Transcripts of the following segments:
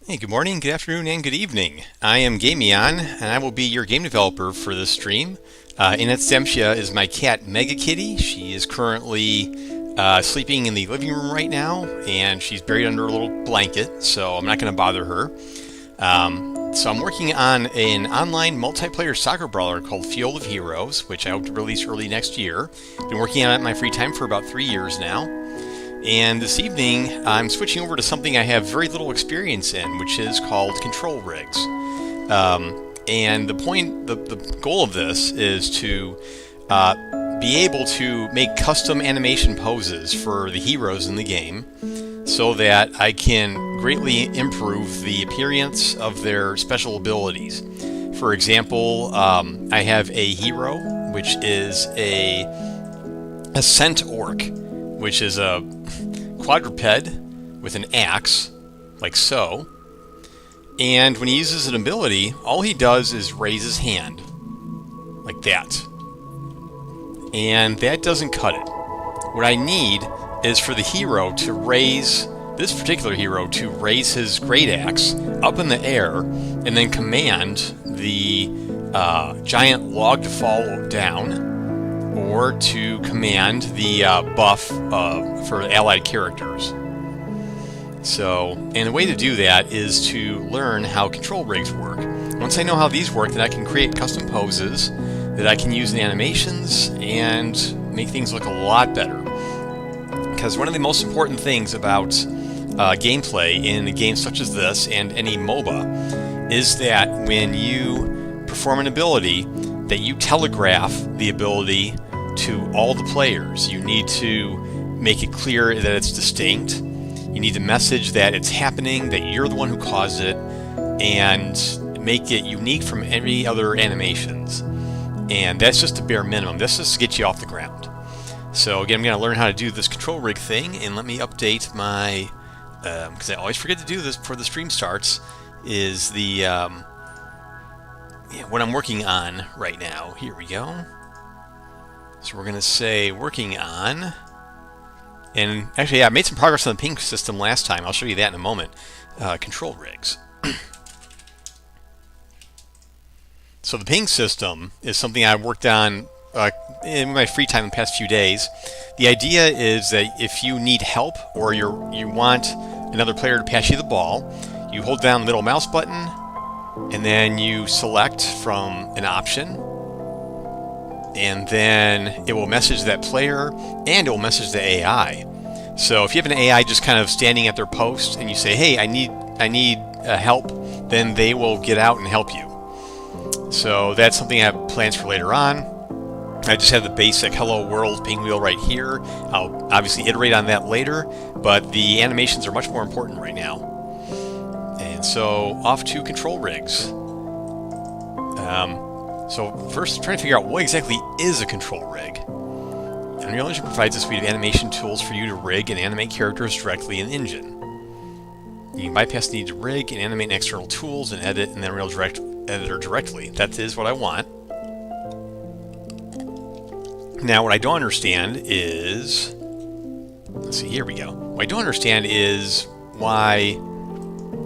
Hey, good morning, good afternoon, and good evening. I am Gamion, and I will be your game developer for this stream. In absentia is my cat Mega Kitty. She is currently sleeping in the living room right now, and she's buried under a little blanket, so I'm not going to bother her. So I'm working on an online multiplayer soccer brawler called Field of Heroes, which I hope to release early next year. Been working on it in my free time for about 3 years now. And this evening, I'm switching over to something I have very little experience in, which is called control rigs. And the goal of this is to be able to make custom animation poses for the heroes in the game, so that I can greatly improve the appearance of their special abilities. For example, I have a hero, which is a scent orc, which is a quadruped with an axe, like so. And when he uses an ability, all he does is raise his hand, like that. And that doesn't cut it. What I need is for the hero to raise, this particular hero, to raise his great axe up in the air and then command the giant log to fall down, or to command the buff for allied characters. So, and the way to do that is to learn how control rigs work. Once I know how these work, then I can create custom poses that I can use in animations and make things look a lot better. Because one of the most important things about gameplay in a game such as this and any MOBA is that when you perform an ability, that you telegraph the ability to all the players. You need to make it clear that it's distinct. You need to message that it's happening, that you're the one who caused it, and make it unique from any other animations. And that's just the bare minimum. That's just to get you off the ground. So again, I'm going to learn how to do this control rig thing, and let me update my, because I always forget to do this before the stream starts, is the what I'm working on right now. Here we go. So we're going to say working on, and actually I made some progress on the ping system last time. I'll show you that in a moment. Control rigs. So the ping system is something I worked on in my free time in the past few days. The idea is that if you need help or you want another player to pass you the ball, you hold down the middle mouse button and then you select from an option, and then it will message that player and it will message the AI. So if you have an AI just kind of standing at their post and you say, hey, I need help, then they will get out and help you. So that's something I have plans for later on. I just have the basic hello world ping wheel right here. I'll obviously iterate on that later, but the animations are much more important right now. And so off to control rigs. So first, trying to figure out what exactly is a control rig. Unreal Engine provides a suite of animation tools for you to rig and animate characters directly in Engine. You can bypass the need to rig and animate external tools and edit in the Unreal Editor directly. That is what I want. Now, what I don't understand is, let's see, here we go. What I don't understand is why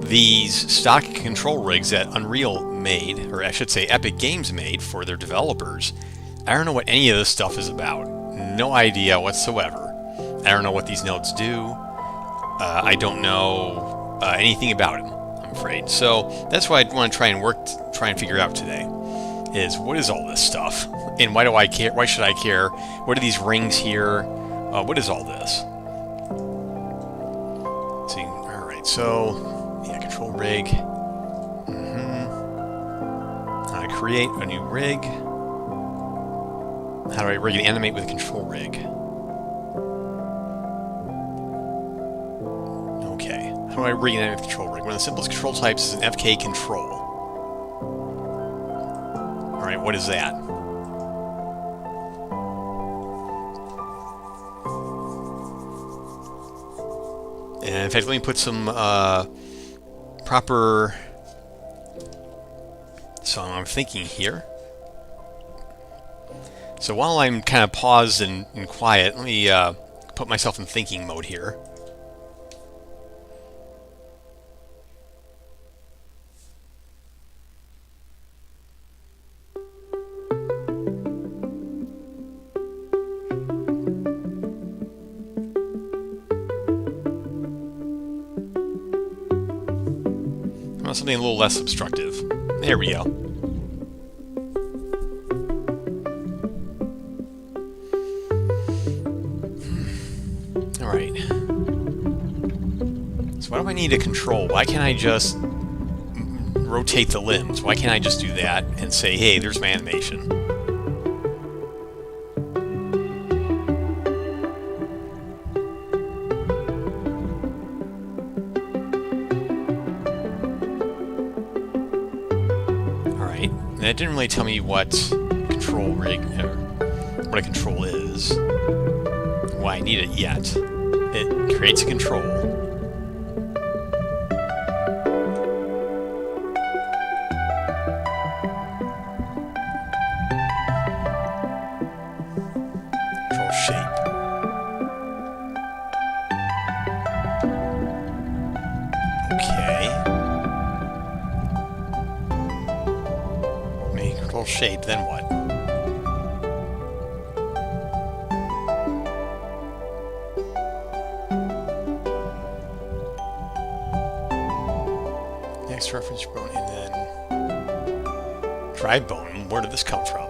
these stock control rigs that Unreal made, or I should say Epic Games made for their developers, I don't know what any of this stuff is about. No idea whatsoever. I don't know what these nodes do. I don't know anything about them, I'm afraid. So that's what I want to try and figure out today, is what is all this stuff? And why do I care? Why should I care? What are these rings here? What is all this? Let's see, alright, so yeah, control rig. Create a new rig. How do I rig and animate with a control rig? Okay. How do I rig and animate with a control rig? One of the simplest control types is an FK control. Alright, what is that? And in fact, let me put some proper... So I'm thinking here. So while I'm kind of paused and quiet, let me put myself in thinking mode here. want something a little less obstructive. There we go. Alright. So why do I need a control? Why can't I just rotate the limbs? Why can't I just do that and say, hey, there's my animation? Alright, that didn't really tell me what control rig, or what a control is. Why I need it yet. It creates a control. Control shape. Okay. Make control shape, then what? Next reference bone, and then drive bone. Where did this come from?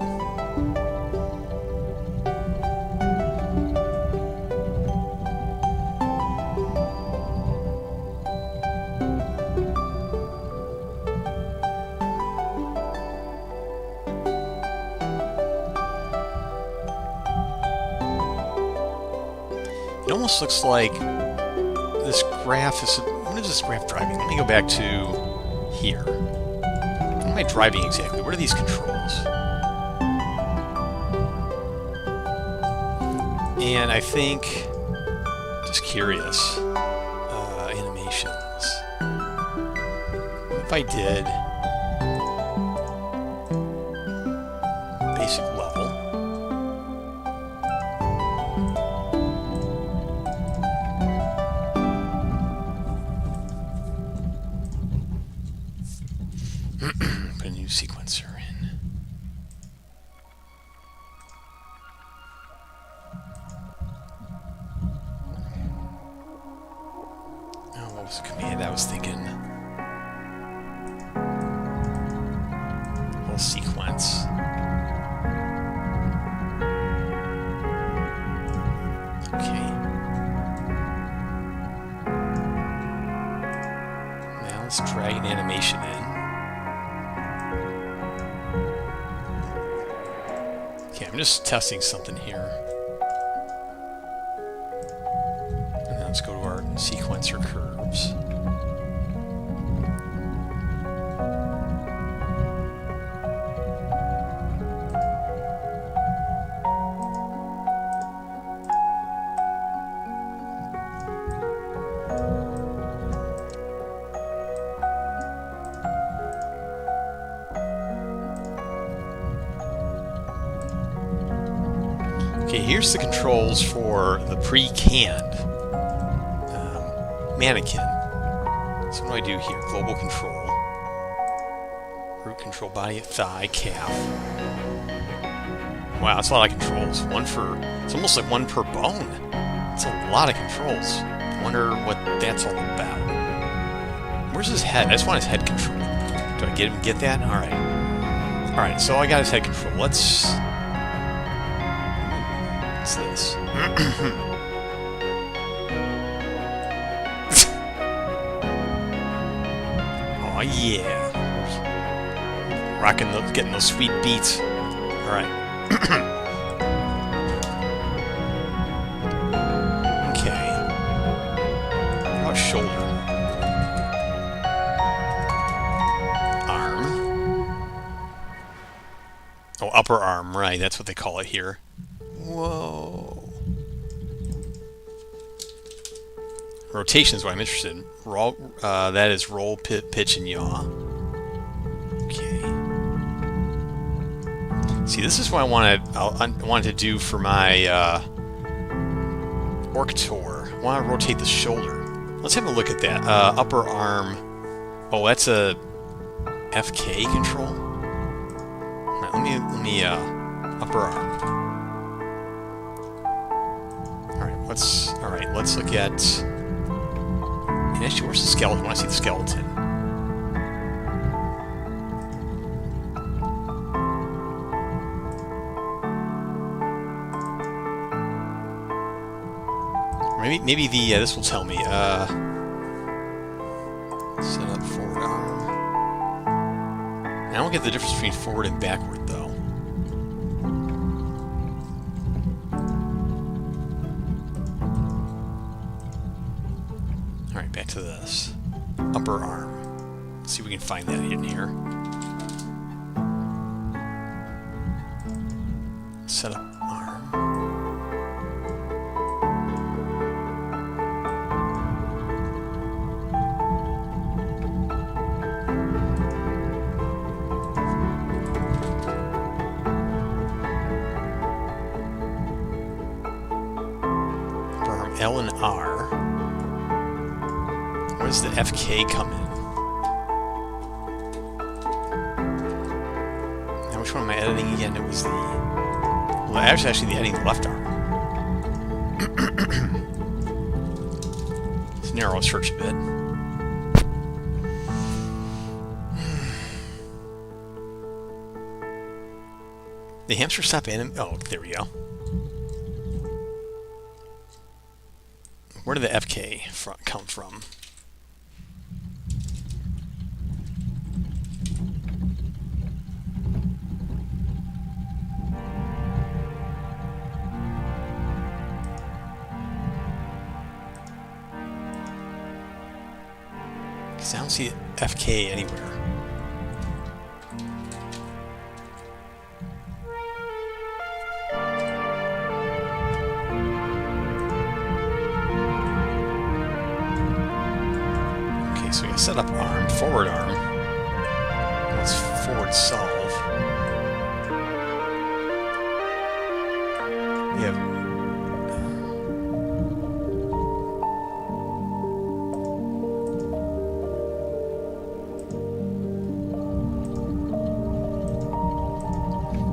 It almost looks like this graph is... What is this graph driving? Let me go back to here. What am I driving exactly? What are these controls? And I think... Just curious. Animations. What if I did... Basic level. Put a new sequencer in. Oh, what was the command I was thinking? Whole sequence. Okay. Now let's drag an animation in. Okay, I'm just testing something here. And then let's go to our sequencer curves. Okay, here's the controls for the pre-canned mannequin. So what do I do here? Global control. Root control, body, thigh, calf. Wow, that's a lot of controls. One for... It's almost like one per bone. That's a lot of controls. I wonder what that's all about. Where's his head? I just want his head control. Do I get that? Alright. Alright, so I got his head control. Let's... What's this? Oh yeah. Rocking those, getting those sweet beats. Alright. Okay. How about shoulder? Arm. Oh, upper arm, right, that's what they call it here. Whoa. Rotation is what I'm interested in. That is roll, pitch, and yaw. Okay. See, this is what I wanted to do for my Orc Tour. I want to rotate the shoulder. Let's have a look at that. Upper arm. Oh, that's a FK control. All right, let me upper arm. All right, let's look at... And actually, where's the skeleton? I want to see the skeleton. Maybe the this will tell me. Set up forward arm. I don't get the difference between forward and backward though. All right, back to this upper arm. Let's see if we can find that in here. Set up arm. L and R. Where does the FK come in? Now, which one am I editing again? It was the... Well, actually editing the left arm. Let's narrow our search a bit. The hamster stop anim... Oh, there we go. Where did the FK come from? Because I don't see FK anywhere. So we set up arm, forward arm. Let's forward solve. Yeah.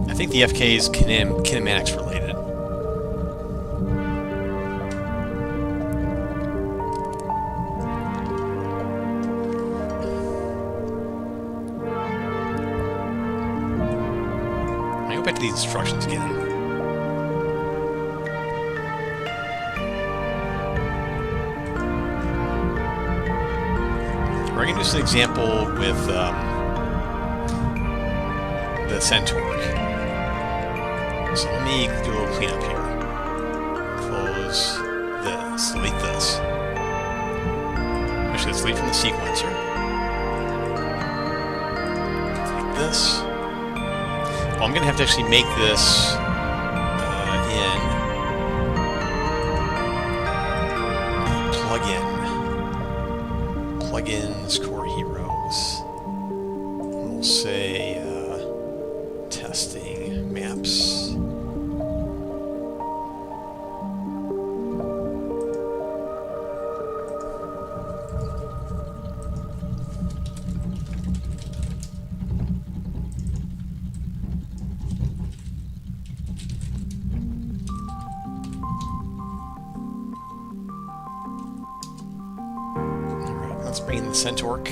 I think the FK is kinematics related. Back to these instructions again. We're going to do this example with the centaur. So let me do a little cleanup here. Close this, delete this. Actually, let's delete from the sequencer. Delete this. Well, I'm going to have to actually make this in plugins, core heroes. We'll say testing maps. Let's bring in the Centaurk.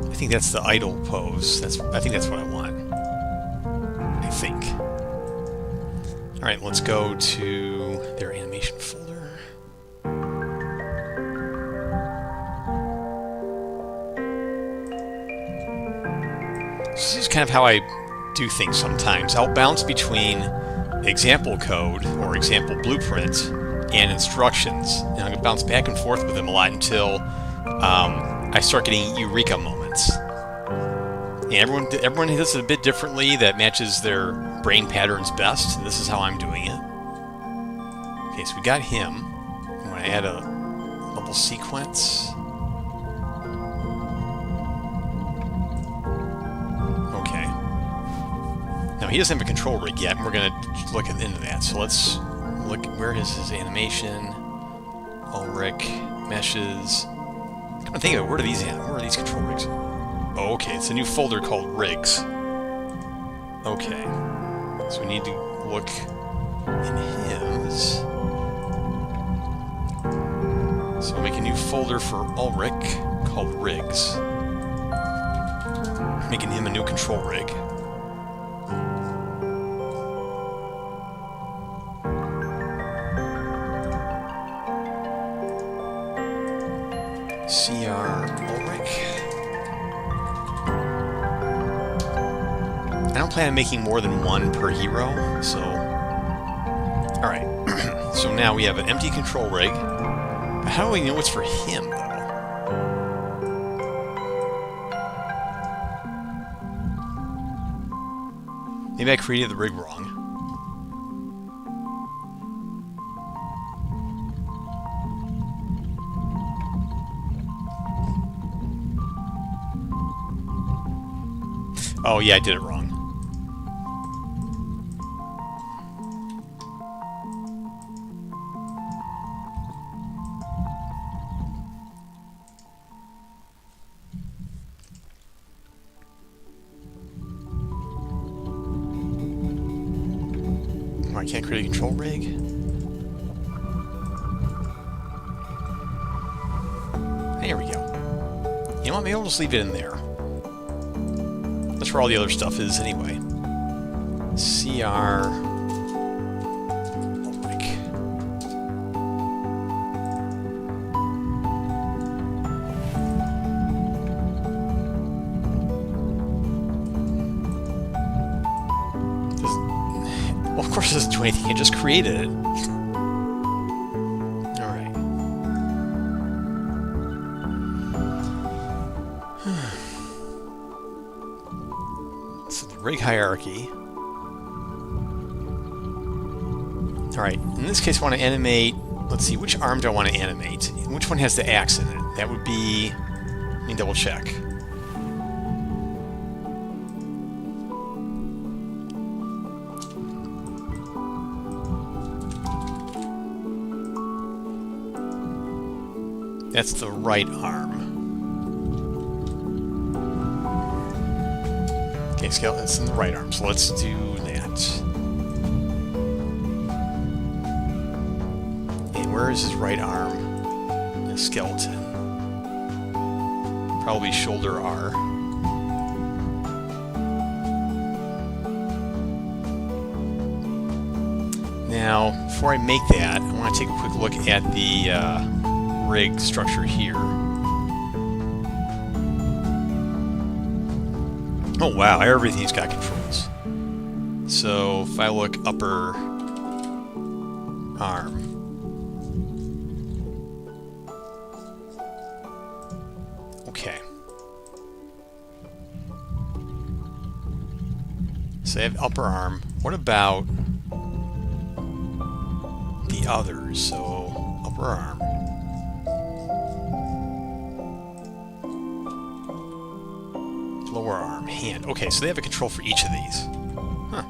I think that's the idle pose. I think that's what I want. I think. All right, let's go to their animation folder. This is kind of how I do things sometimes. I'll bounce between example code or example blueprint and instructions. And I'm going to bounce back and forth with them a lot until I start getting eureka moments. And everyone does it a bit differently that matches their brain patterns best. This is how I'm doing it. Okay, so we got him. I'm going to add a level sequence. Now, he doesn't have a control rig yet, and we're going to look into that. So let's look, where is his animation? Ulrich, meshes. Come on, think of it, where are these at? Where are these control rigs? Oh, okay, it's a new folder called rigs. Okay, so we need to look in his. So we'll make a new folder for Ulrich called Rigs. Making him a new control rig. CR Ulrich. I don't plan on making more than one per hero, so... Alright, so now we have an empty control rig. But how do we know what's for him, though? Maybe I created the rig wrong. Oh yeah, I did it wrong. Oh, I can't create a control rig? There we go. You know what, maybe I'll just leave it in there. That's where all the other stuff is anyway. CR... Ulrich. Well, of course it doesn't do anything, it just created it. Alright. So the rig hierarchy. Alright, in this case I want to animate... Let's see, which arm do I want to animate? Which one has the axe in it? That would be... Let me double check. That's the right arm. Okay, skeleton's in the right arm, so let's do that. And where is his right arm? The skeleton. Probably shoulder R. Now, before I make that, I want to take a quick look at the rig structure here. Oh wow, everything's got controls. So if I look upper arm. Okay. So I have upper arm. What about the others? So upper arm. Lower arm, hand. Okay, so they have a control for each of these. Huh.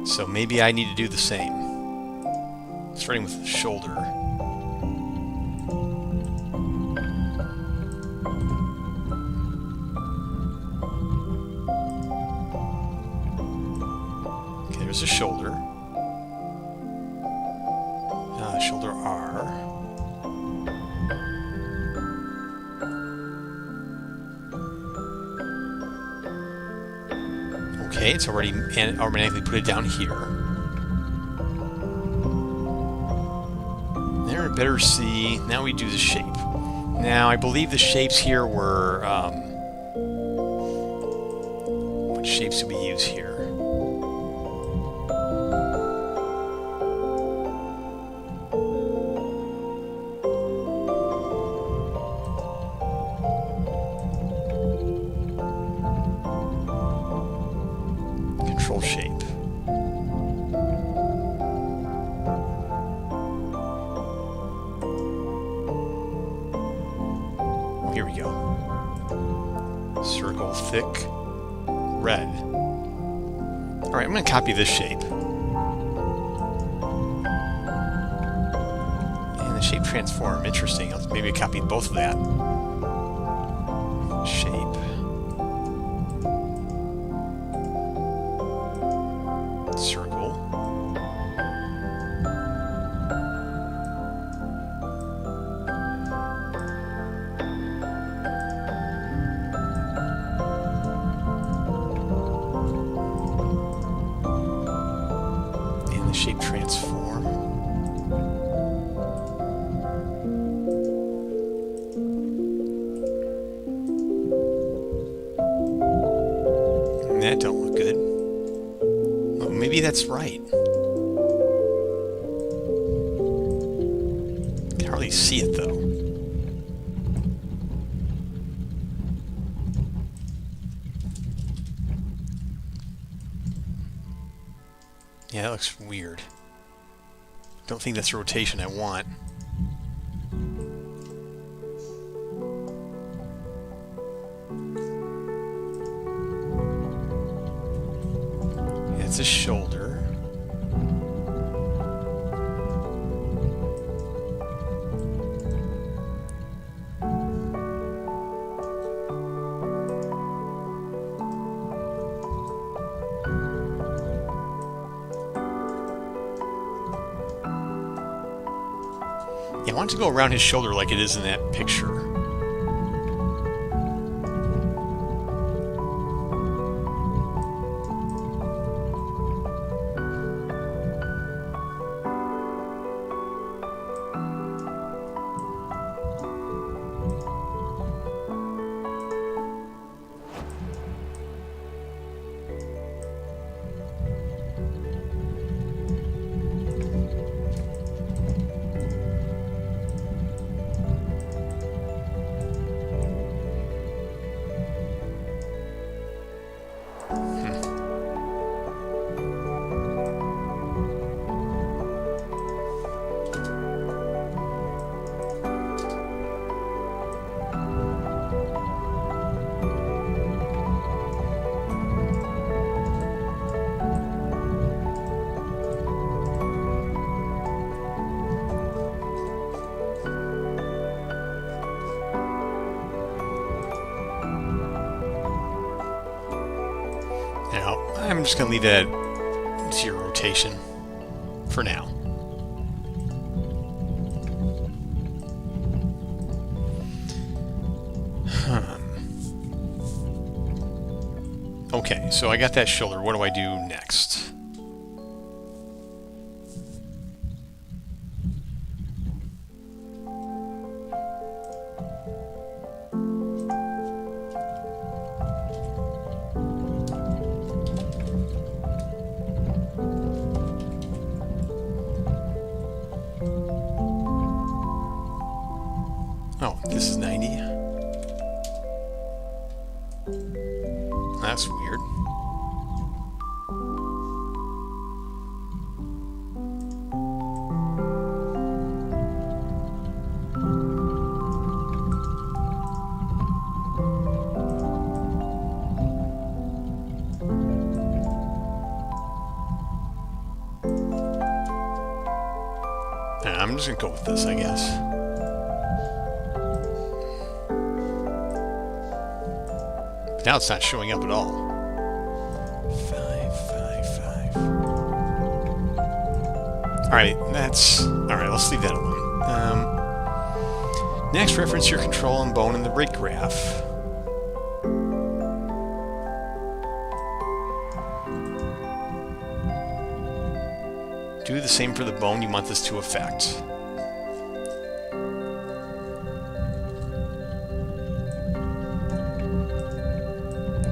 So maybe I need to do the same. Starting with the shoulder. Okay, there's the shoulder. Shoulder R. Okay, it's already automatically put it down here. There, better see. Now we do the shape. Now, I believe the shapes here were... what shapes do we use here? Control shape. Here we go. Circle, thick, red. Alright, I'm going to copy this shape. And the shape transform. Interesting. Maybe I copied both of that. Shape. Circle. Shape transform. That don't look good. Well, maybe that's right. Can hardly see it though. Yeah, that looks weird. Don't think that's the rotation I want. It's a shoulder. Yeah, I want it to go around his shoulder like it is in that picture. Now, I'm just going to leave that at 0 rotation for now. Okay, so I got that shoulder. What do I do next? Oh, this is 90. That's weird. I'm just gonna go with this, I guess. But now it's not showing up at all. 5, 5, 5. Alright, alright, let's leave that alone. Next, reference your control and bone in the rate graph. Do the same for the bone you want this to affect.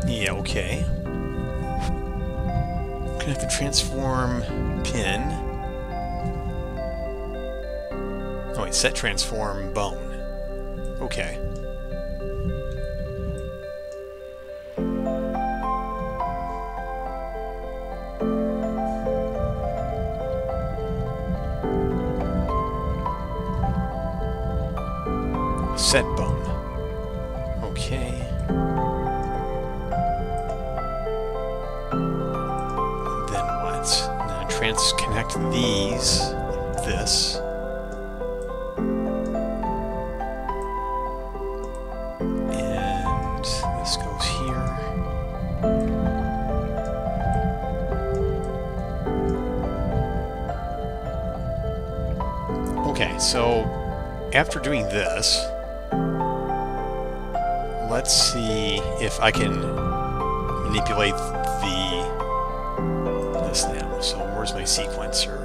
Yeah, okay. Gonna have to transform pin. Oh wait, set transform bone. Okay. Set bone. Okay. Then what? Now connect these like this. And this goes here. Okay, so after doing this, let's see if I can manipulate this now. So where's my sequencer?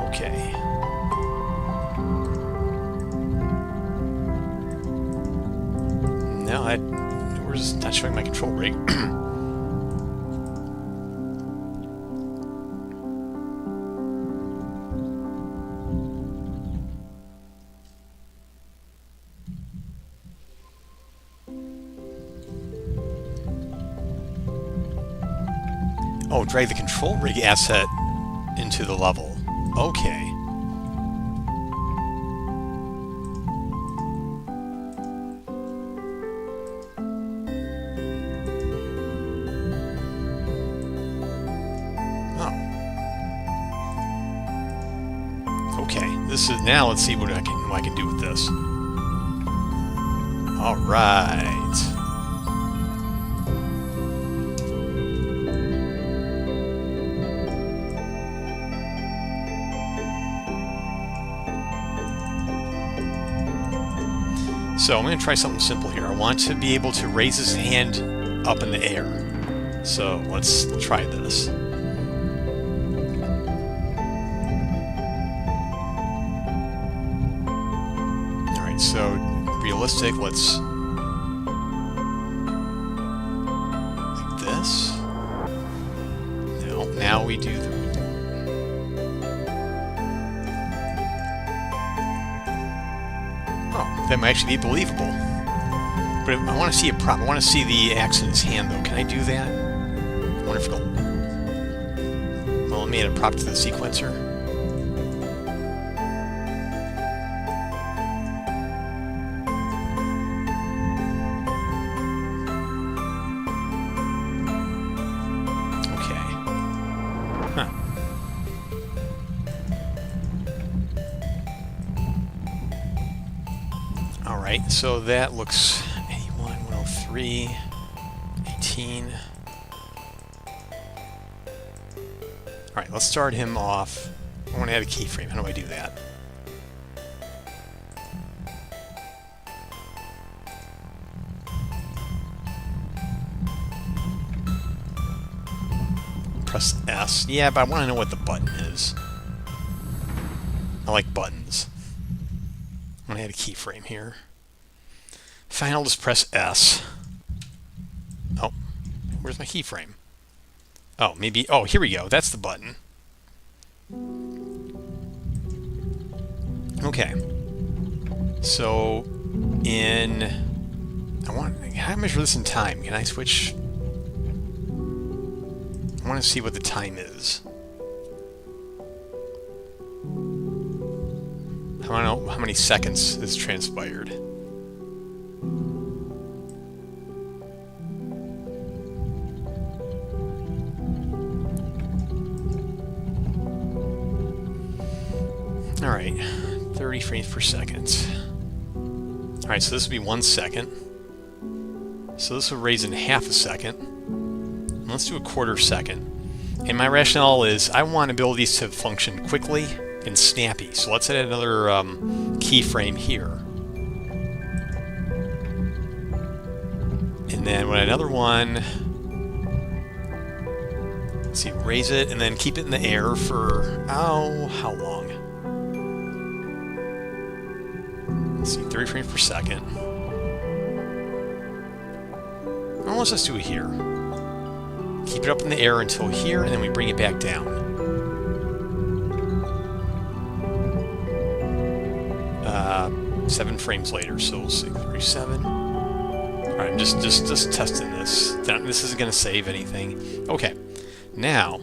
Okay. No, where's not showing my control rig. Oh, drag the control rig asset into the level. Okay. Oh. Okay. This is now. Let's see what I can do with this. All right. So I'm going to try something simple here. I want to be able to raise his hand up in the air. So let's try this. Alright, so realistic, let's... like this. No, now we do the... That might actually be believable. But I want to see a prop. I want to see the axe in his hand, though. Can I do that? I wonder if it'll... Well, let me add a prop to the sequencer. Okay. Huh. Alright, so that looks 81, 103, 18. Alright, let's start him off. I want to add a keyframe. How do I do that? Press S. Yeah, but I want to know what the button is. I like buttons. I'm going to add a keyframe here. Fine, I'll just press S. Oh, where's my keyframe? Oh, maybe... Oh, here we go. That's the button. Okay. So, I want... How do I measure this in time? Can I switch... I want to see what the time is. I want to know how many seconds has transpired. Alright, 30 frames per second. Alright, so this would be 1 second. So this will raise in half a second. And let's do a quarter second. And my rationale is I want abilities to function quickly and snappy. So let's add another keyframe here. And then with another one, let's see, raise it and then keep it in the air for, oh, how long? Let's see, 30 frames per second. Well, let's just do it here. Keep it up in the air until here, and then we bring it back down. 7 frames later, so 637. Alright, I'm just testing this. This isn't going to save anything. Okay, now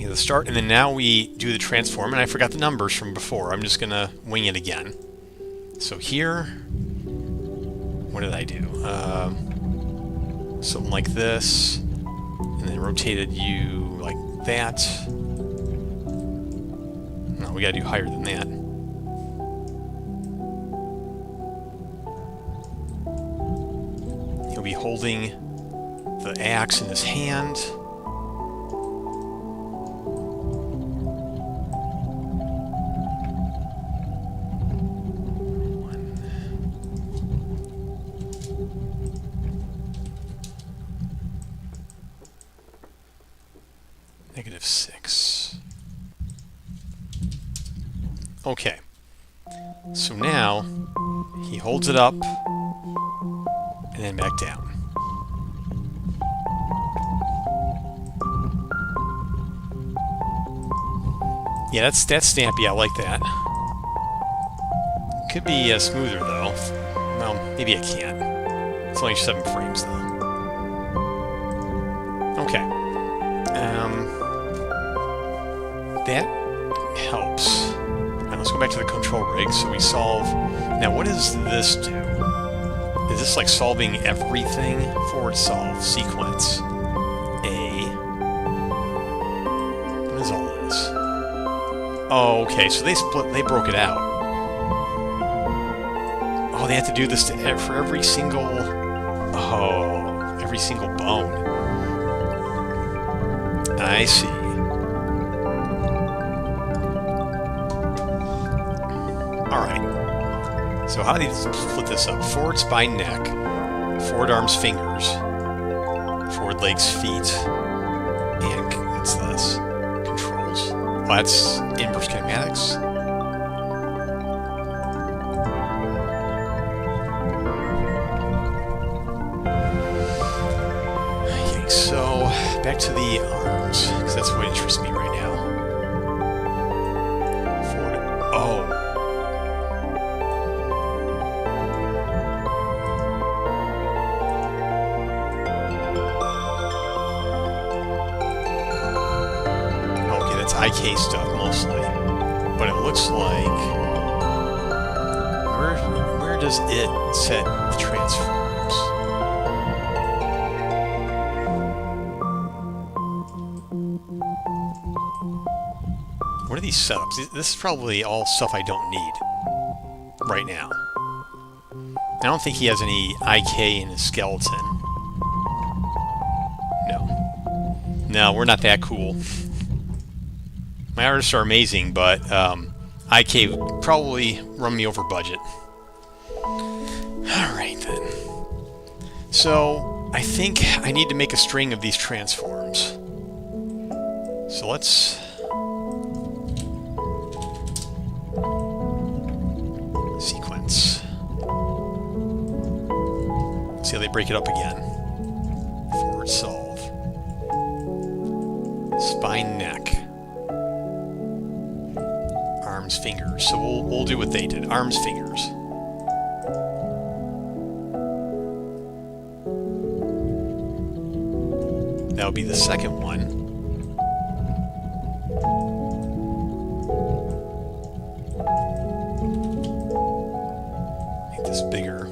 the start, and then now we do the transform, and I forgot the numbers from before. I'm just going to wing it again. So here, what did I do? Something like this, and then rotated you like that. No, we got to do higher than that. He'll be holding the axe in his hand. -6. Okay. So now he holds it up and then back down. Yeah, that's snappy. I like that. Could be smoother though. Well, maybe it can. It's only 7 frames though. Okay. That helps. Now let's go back to the control rig. So we solve. Now what does this do? Is this like solving everything? Forward solve sequence. A. What is all this? Oh, okay. So they broke it out. Oh, they have to do this for every single. Oh, every single bone. I see. Alright. So how do you split this up? Forward spine, neck. Forward arms, fingers. Forward legs, feet. And what's this? Controls. Well, that's inverse kinematics. Okay, so back to the arms, because that's what interests me right now. Forward. Oh. IK stuff mostly, but it looks like where does it set the transforms? What are these setups? This is probably all stuff I don't need right now. I don't think he has any IK in his skeleton. No, we're not that cool. My artists are amazing, but IK would probably run me over budget. Alright then. So, I think I need to make a string of these transforms. So let's... sequence. See how they break it up again. Forward solve. Spine, neck. Arms, fingers. So we'll do what they did. Arms, fingers. That would be the second one. Make this bigger.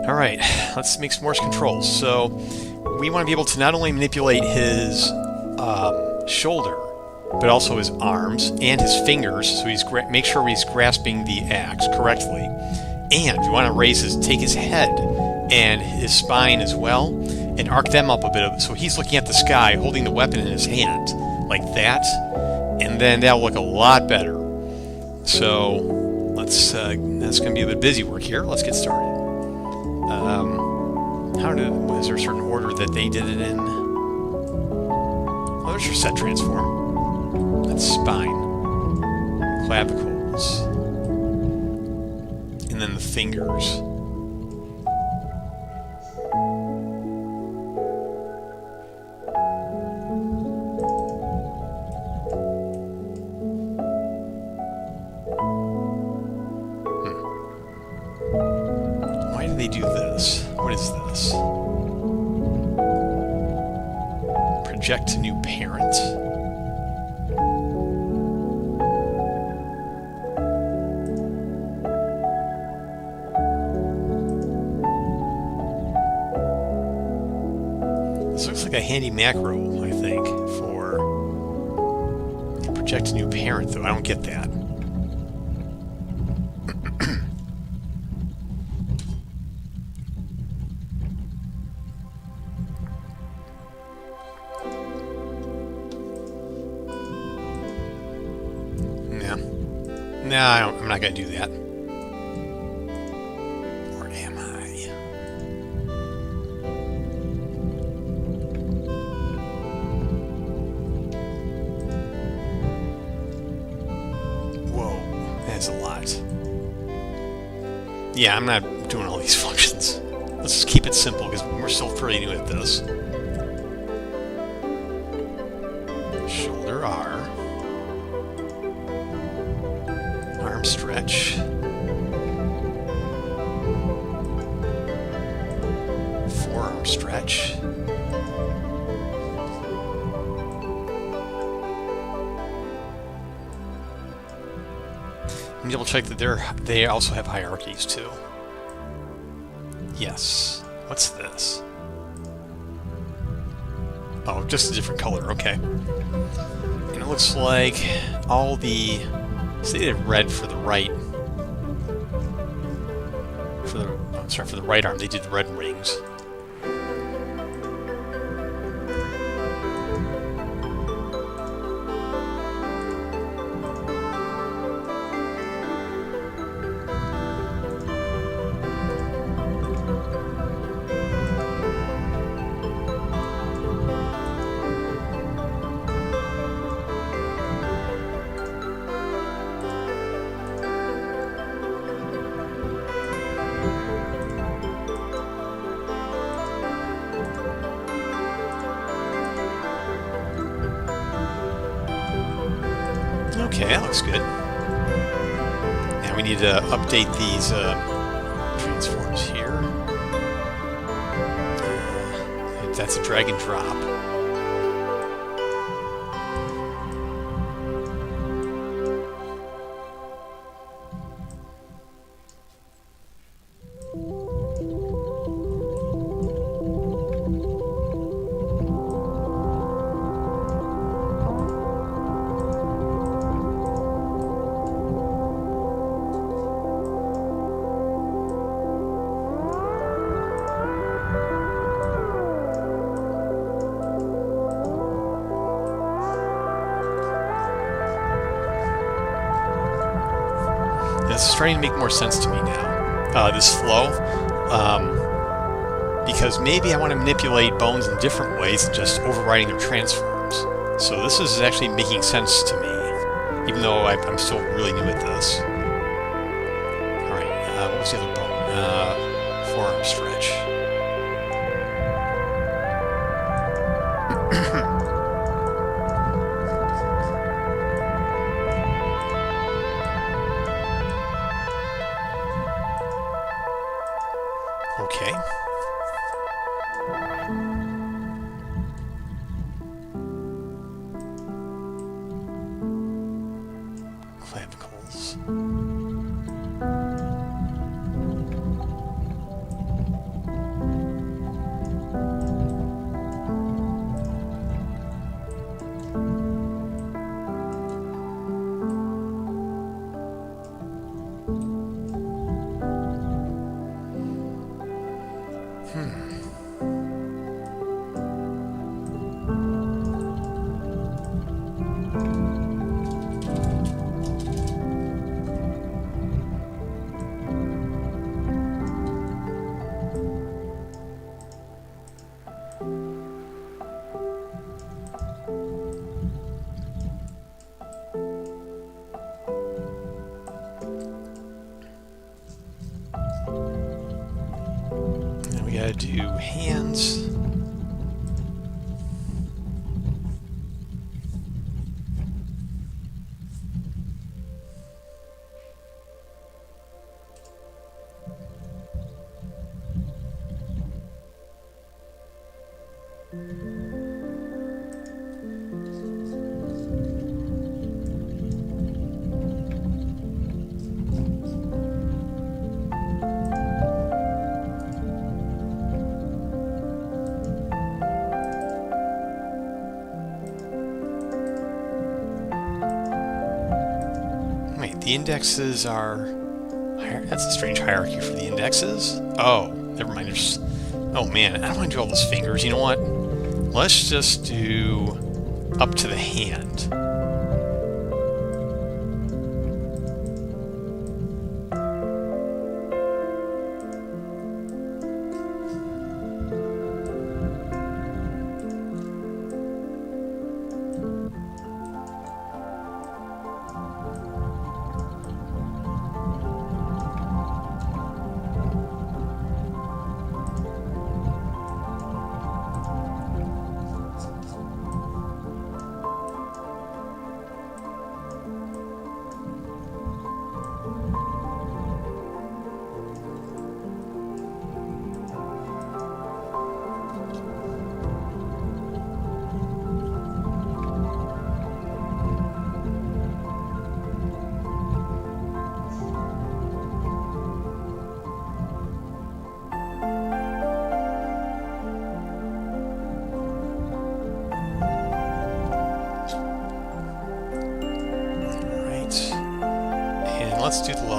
Alright, let's make some Morse controls. So we want to be able to not only manipulate his shoulder, but also his arms and his fingers, so make sure he's grasping the axe correctly. And we want to take his head and his spine as well, and arc them up a bit, so he's looking at the sky, holding the weapon in his hand, like that, and then that'll look a lot better. So let's. That's going to be a bit busy work here. Let's get started. Was there a certain order that they did it in? Oh, there's your set transform. That's spine, clavicles, and then the fingers. Why do they do this? What is this? Project new parent? This looks like a handy macro, I think, for project a new parent, though. I don't get that. No, I'm not going to do that. Or am I? a lot. Yeah, I'm not doing all these functions. Let's just keep it simple because we're still pretty new at this. Shoulder R. Arm stretch. Forearm stretch. And double check that they also have hierarchies too. Yes. What's this? Oh, just a different color. Okay. And it looks like all the... So they did red for the right. For the right arm, they did red rings. Okay, that looks good. Now we need to update these transforms here. That's a drag and drop. This is starting to make more sense to me now, this flow, because maybe I want to manipulate bones in different ways than just overriding their transforms. So this is actually making sense to me, even though I'm still really new at this. Alright, what was the other bone? Forearm stretch. Okay. Clavicles. Now we gotta do hands. Wait, the indexes are... That's a strange hierarchy for the indexes. Oh, never mind. There's... Oh man, I don't want to do all those fingers. You know what? Let's just do up to the hand.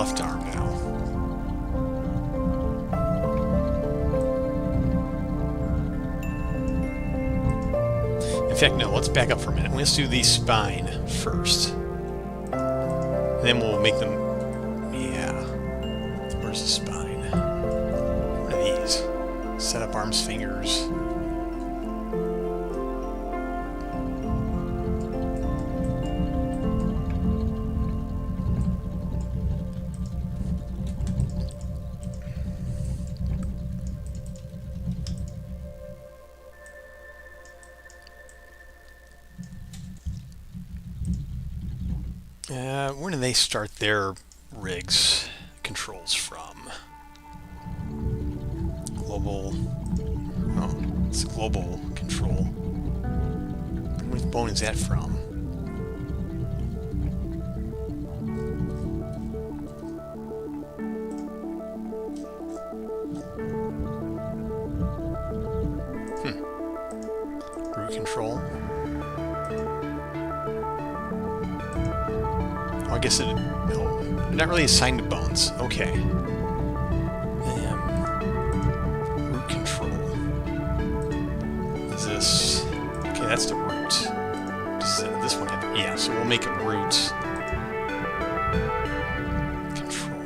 left arm now. In fact, no, let's back up for a minute. Let's do the spine first. And then we'll make them... Yeah. Where's the spine? What are these? Set up arms, fingers. Where do they start their rigs controls from? Global. Oh, it's a global control. Which bone is that from? Root control. I guess it... No, not really assigned to bones. Okay. Root control. Is this... Okay, that's the root. Does this one have... Yeah, so we'll make it root. Control.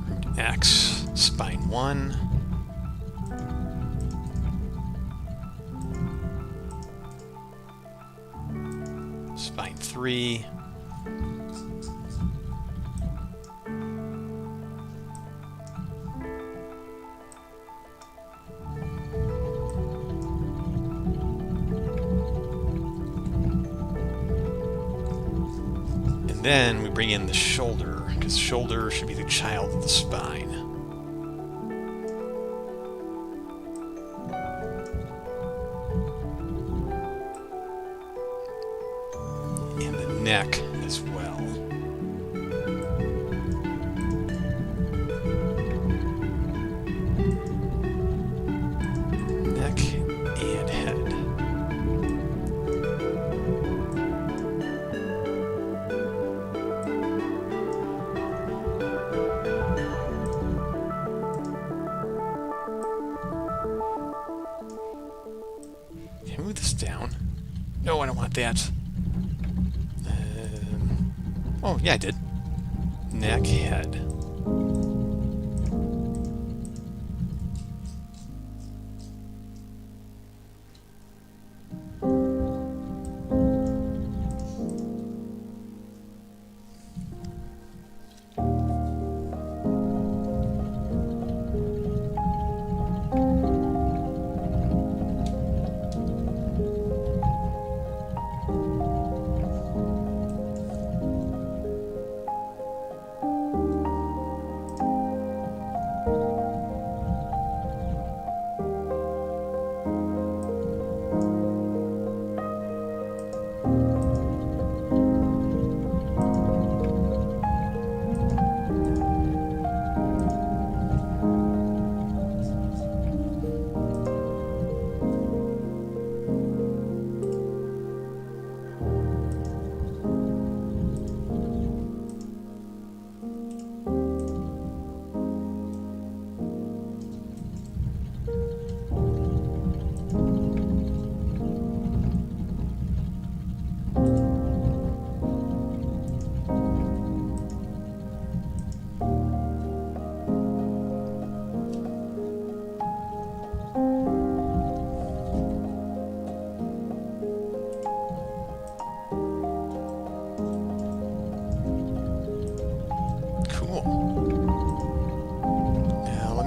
Root X. Spine 1. Spine 3. And then we bring in the shoulder, because shoulder should be the child of the spine. Neck as well. Neck and head. Can I move this down? No, I don't want that. Oh, yeah, I did. Neck, head.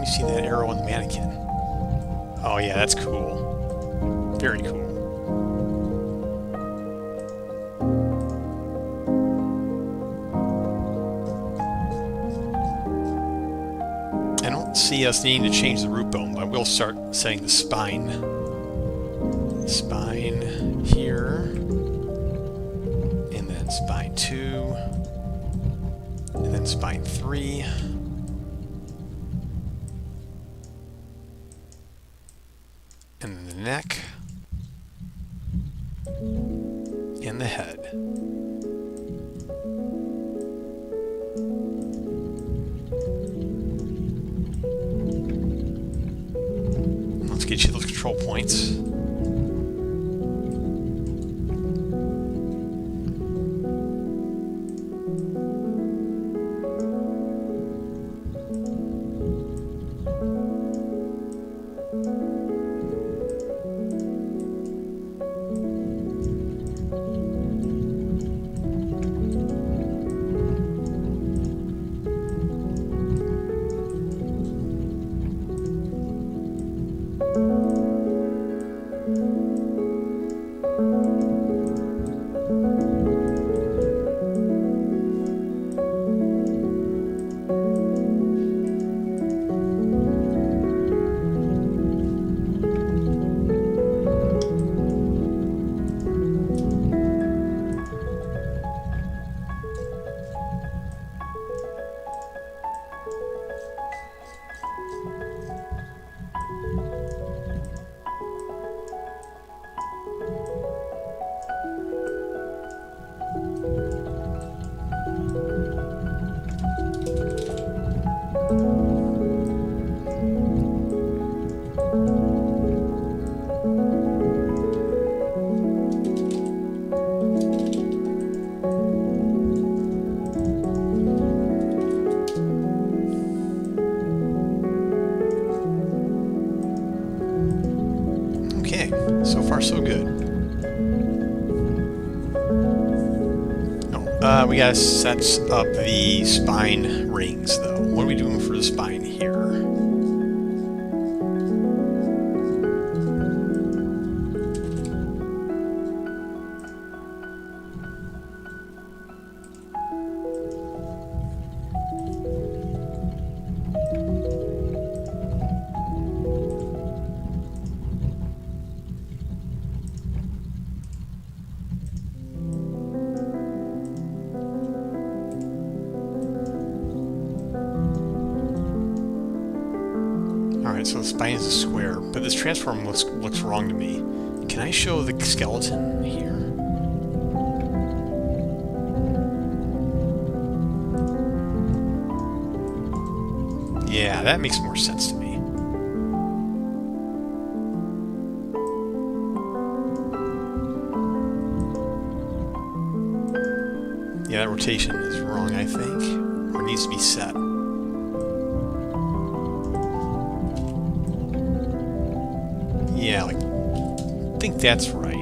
See that arrow on the mannequin. Oh yeah, that's cool. Very cool. I don't see us needing to change the root bone, but I will start setting the spine. Spine here. And then spine 2. And then spine 3. And then neck and the head. Let's get you those control points. Okay, so far so good. Oh, we gotta set up the spine rings though. What are we doing for the spine here? Alright, so the spine is a square, but this transform looks wrong to me. Can I show the skeleton here? Yeah, that makes more sense to me. Yeah, that rotation is wrong, I think. Or needs to be set. Yeah, like, I think that's right.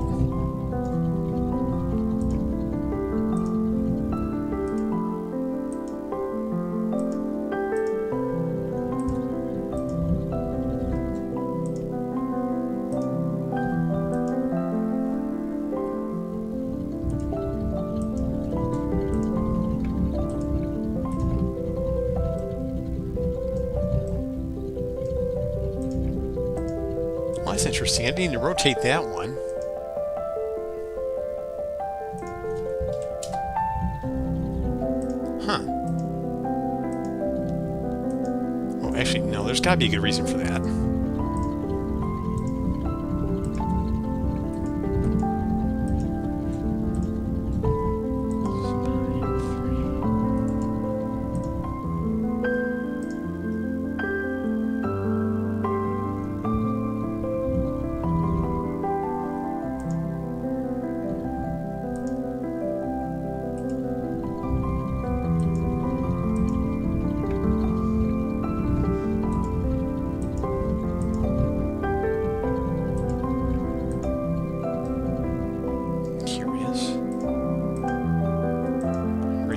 Well, that's interesting. I need to rotate that one. Huh. Well, actually, no, there's got to be a good reason for that.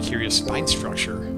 Curious spine structure.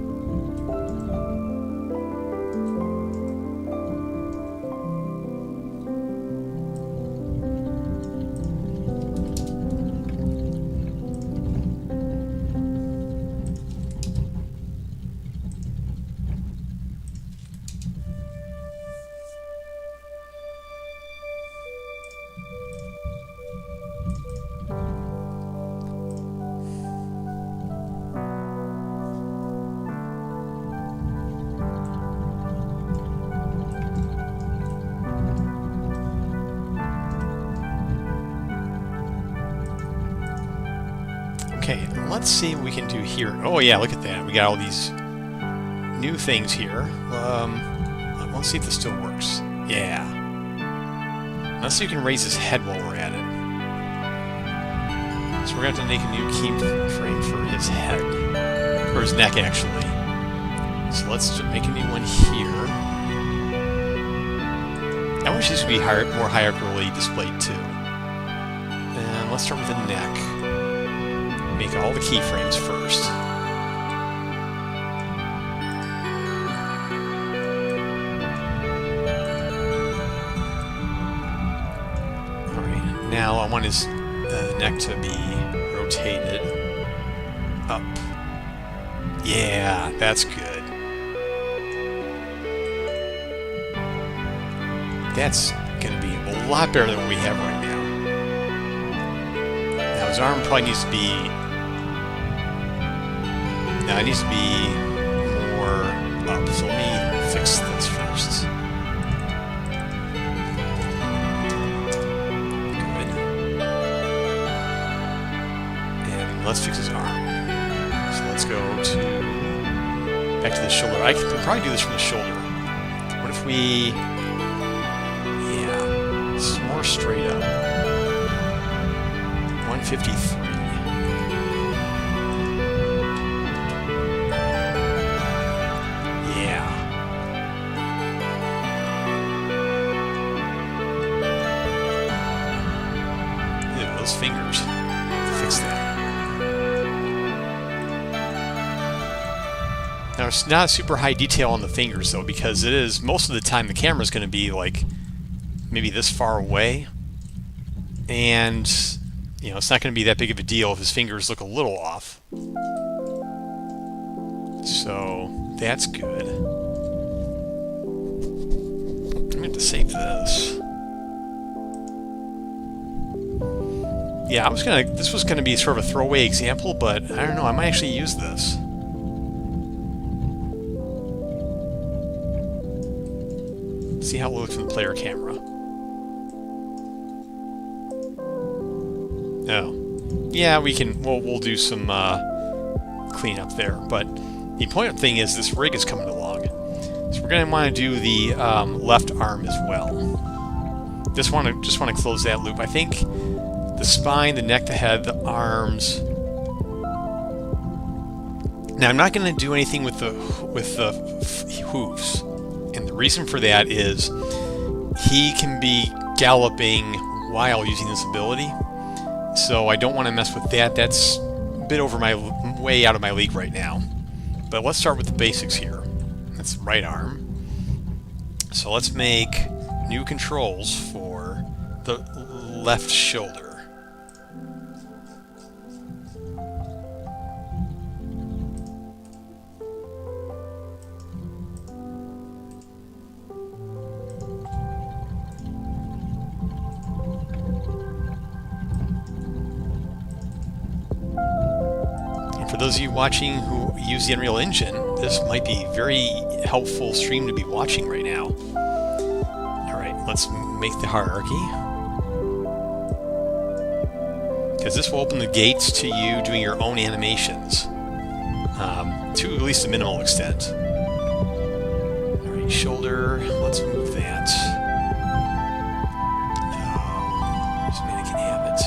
let's see what we can do here. Oh yeah, look at that. We got all these new things here. Let's see if this still works. Yeah. Let's see if we can raise his head while we're at it. So we're going to have to make a new keyframe for his head. Or his neck, actually. So let's just make a new one here. I wish these would be more hierarchically displayed too. And let's start with the neck. Make all the keyframes first. Alright, now I want his neck to be rotated up. Yeah, that's good. That's going to be a lot better than what we have right now. Now his arm probably needs to be... Now it needs to be more up, so let me fix this first. Good. And let's fix his arm. So let's go back to the shoulder. I could probably do this from the shoulder. What if we... It's more straight up. 153. Yeah. Ew, those fingers. Fix that. Now it's not super high detail on the fingers though, because it is most of the time the camera is going to be like maybe this far away, and you know it's not going to be that big of a deal if his fingers look a little off. So that's good. I'm going to save this. Yeah, this was gonna be sort of a throwaway example, but I don't know, I might actually use this. See how it looks in the player camera. Oh, yeah, we'll do some cleanup there. But the important thing is this rig is coming along, so we're going to want to do the left arm as well. Just want to close that loop. I think the spine, the neck, the head, the arms. Now I'm not going to do anything with the hooves, and the reason for that is he can be galloping while using this ability. So I don't want to mess with that. That's a bit way out of my league right now. But let's start with the basics here. That's right arm. So let's make new controls for the left shoulder. For those of you watching who use the Unreal Engine, this might be a very helpful stream to be watching right now. Alright, let's make the hierarchy. Because this will open the gates to you doing your own animations. To at least a minimal extent. Alright, shoulder, let's move that. This mannequin have it.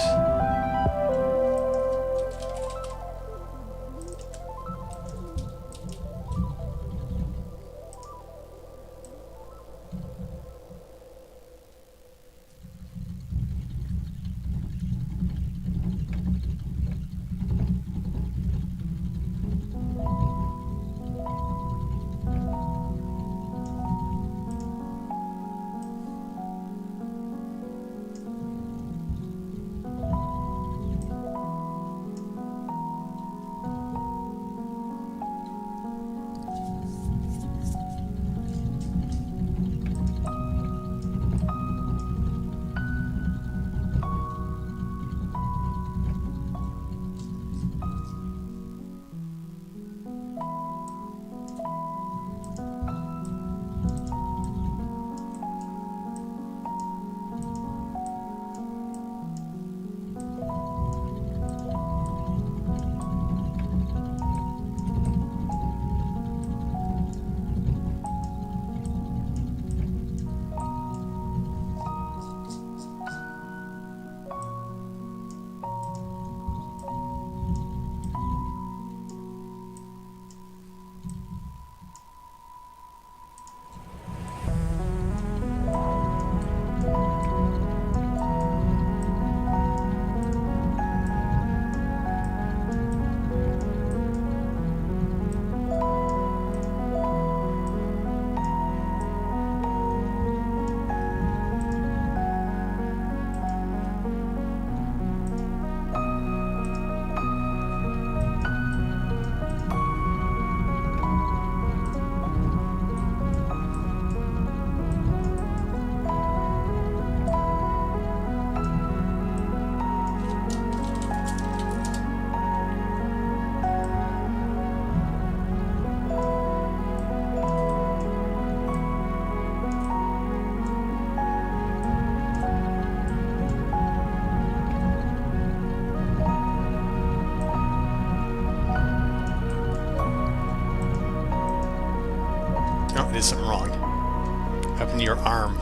I did something wrong. What happened to your arm?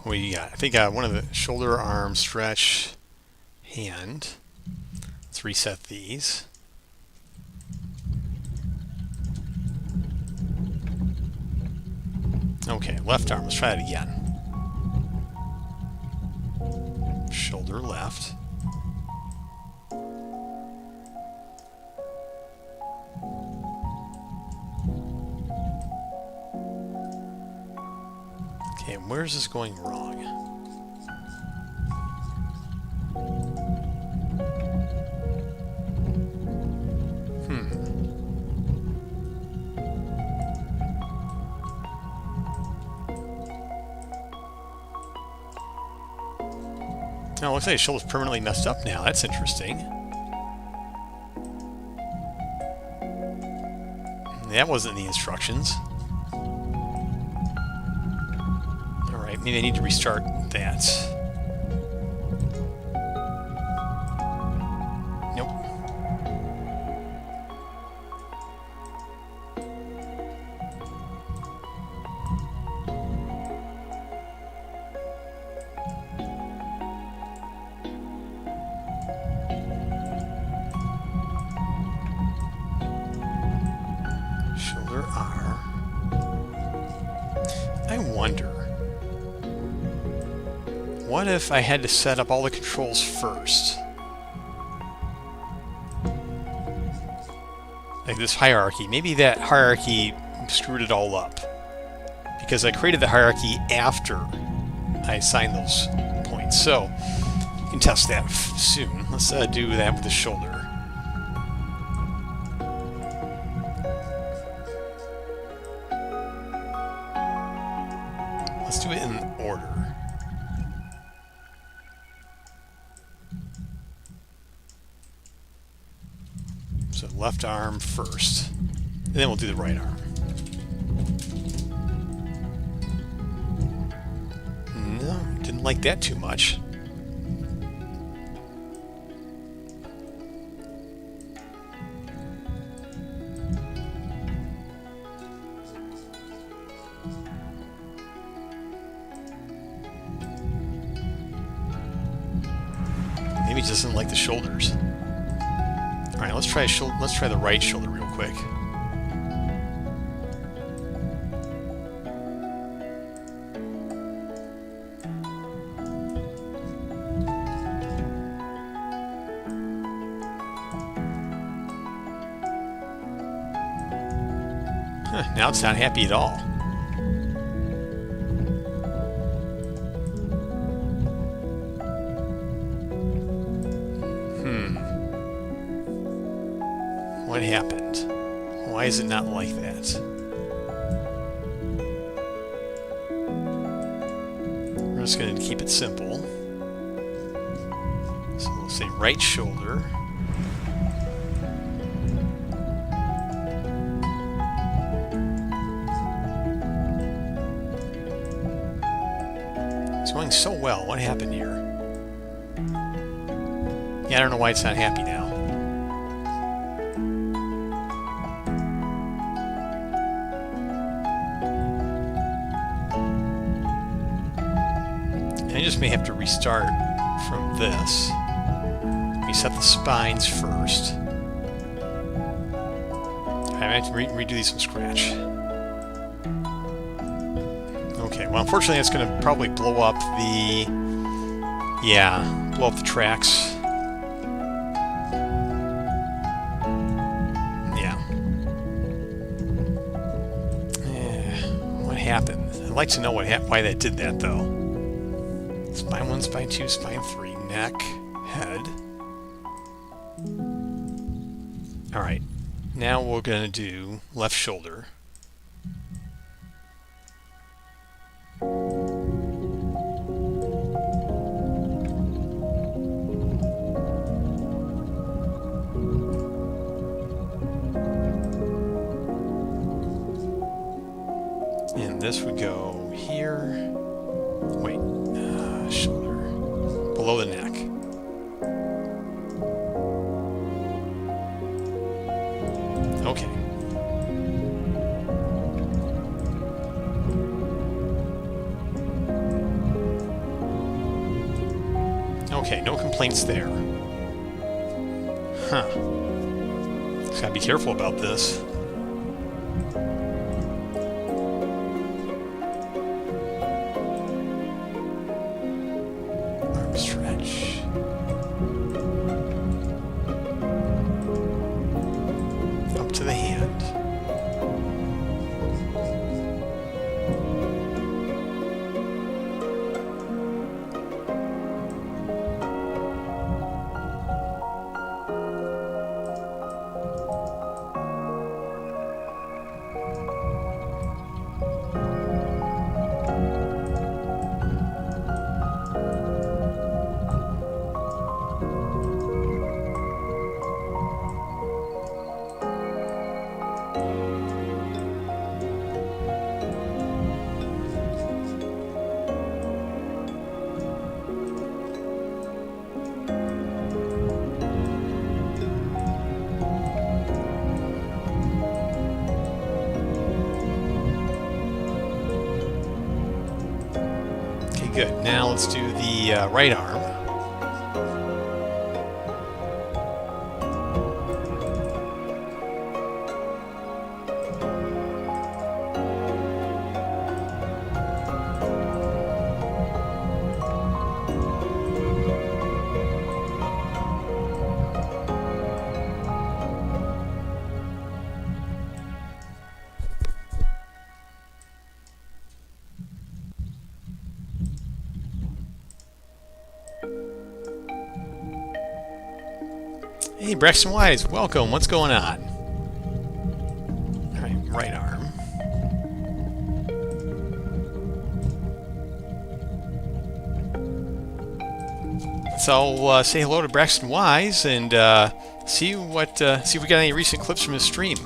What do you got? I think one of the shoulder, arm, stretch, hand. Let's reset these. Okay, left arm. Let's try it again. Shoulder left. Okay, where's this going wrong? Oh, it looks like his shoulder's permanently messed up now. That's interesting. That wasn't in the instructions. Alright, maybe I need to restart that. Nope. Shoulder R. I wonder, what if I had to set up all the controls first? Like this hierarchy. Maybe that hierarchy screwed it all up. Because I created the hierarchy after I assigned those points. So, you can test that soon. Let's do that with the shoulder. Let's do it in order. So left arm first, and then we'll do the right arm. No, didn't like that too much. Maybe he just doesn't like the shoulders. All right, let's try the right shoulder real quick. Huh, now it's not happy at all. What happened? Why is it not like that? We're just going to keep it simple. So we'll say right shoulder. It's going so well. What happened here? Yeah, I don't know why it's not happy now. I just may have to restart from this. Reset the spines first. I might have to redo these from scratch. Okay, well, unfortunately, it's going to probably blow up the... Yeah, blow up the tracks. Yeah. What happened? I'd like to know why that did that, though. Spine 1, spine 2, spine 3, neck, head. Alright, now we're going to do left shoulder. And this would go here. Wait. Shoulder. Below the neck. Okay. Okay, no complaints there. Huh. Just gotta be careful about this. Arm stretch. Up to the hand. Good. Now let's do the right arm. Hey, Braxton Wise, welcome. What's going on? All right, right arm. So I'll say hello to Braxton Wise and see if we got any recent clips from his stream.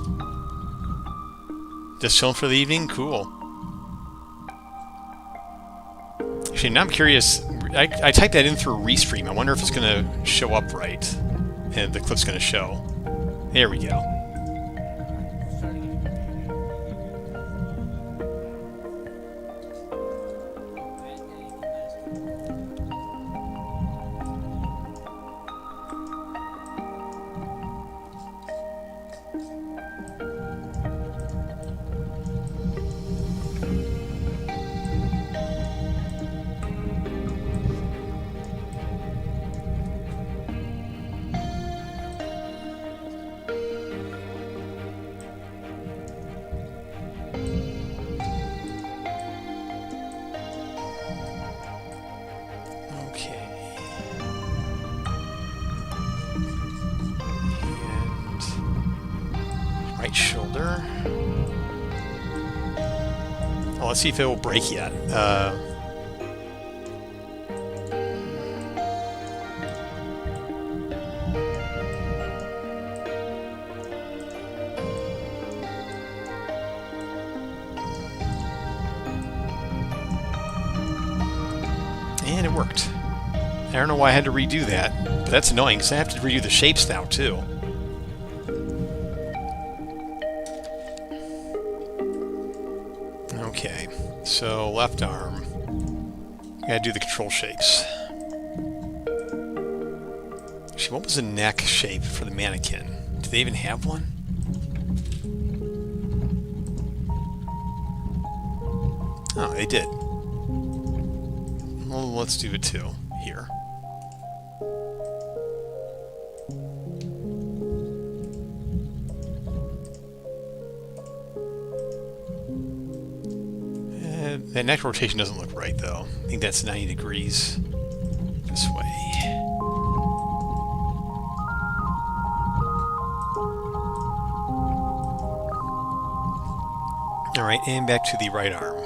Just chilling for the evening. Cool. Actually, now I'm curious. I typed that in through Restream. I wonder if it's going to show up right. And the clip's going to show. There we go. Right shoulder. Oh, let's see if it will break yet. And it worked. I don't know why I had to redo that, but that's annoying because I have to redo the shapes now too. Okay, so left arm. Gotta do the control shapes. Actually, what was the neck shape for the mannequin? Do they even have one? Oh, they did. Well, let's do it too here. That neck rotation doesn't look right, though. I think that's 90 degrees this way. All right, and back to the right arm.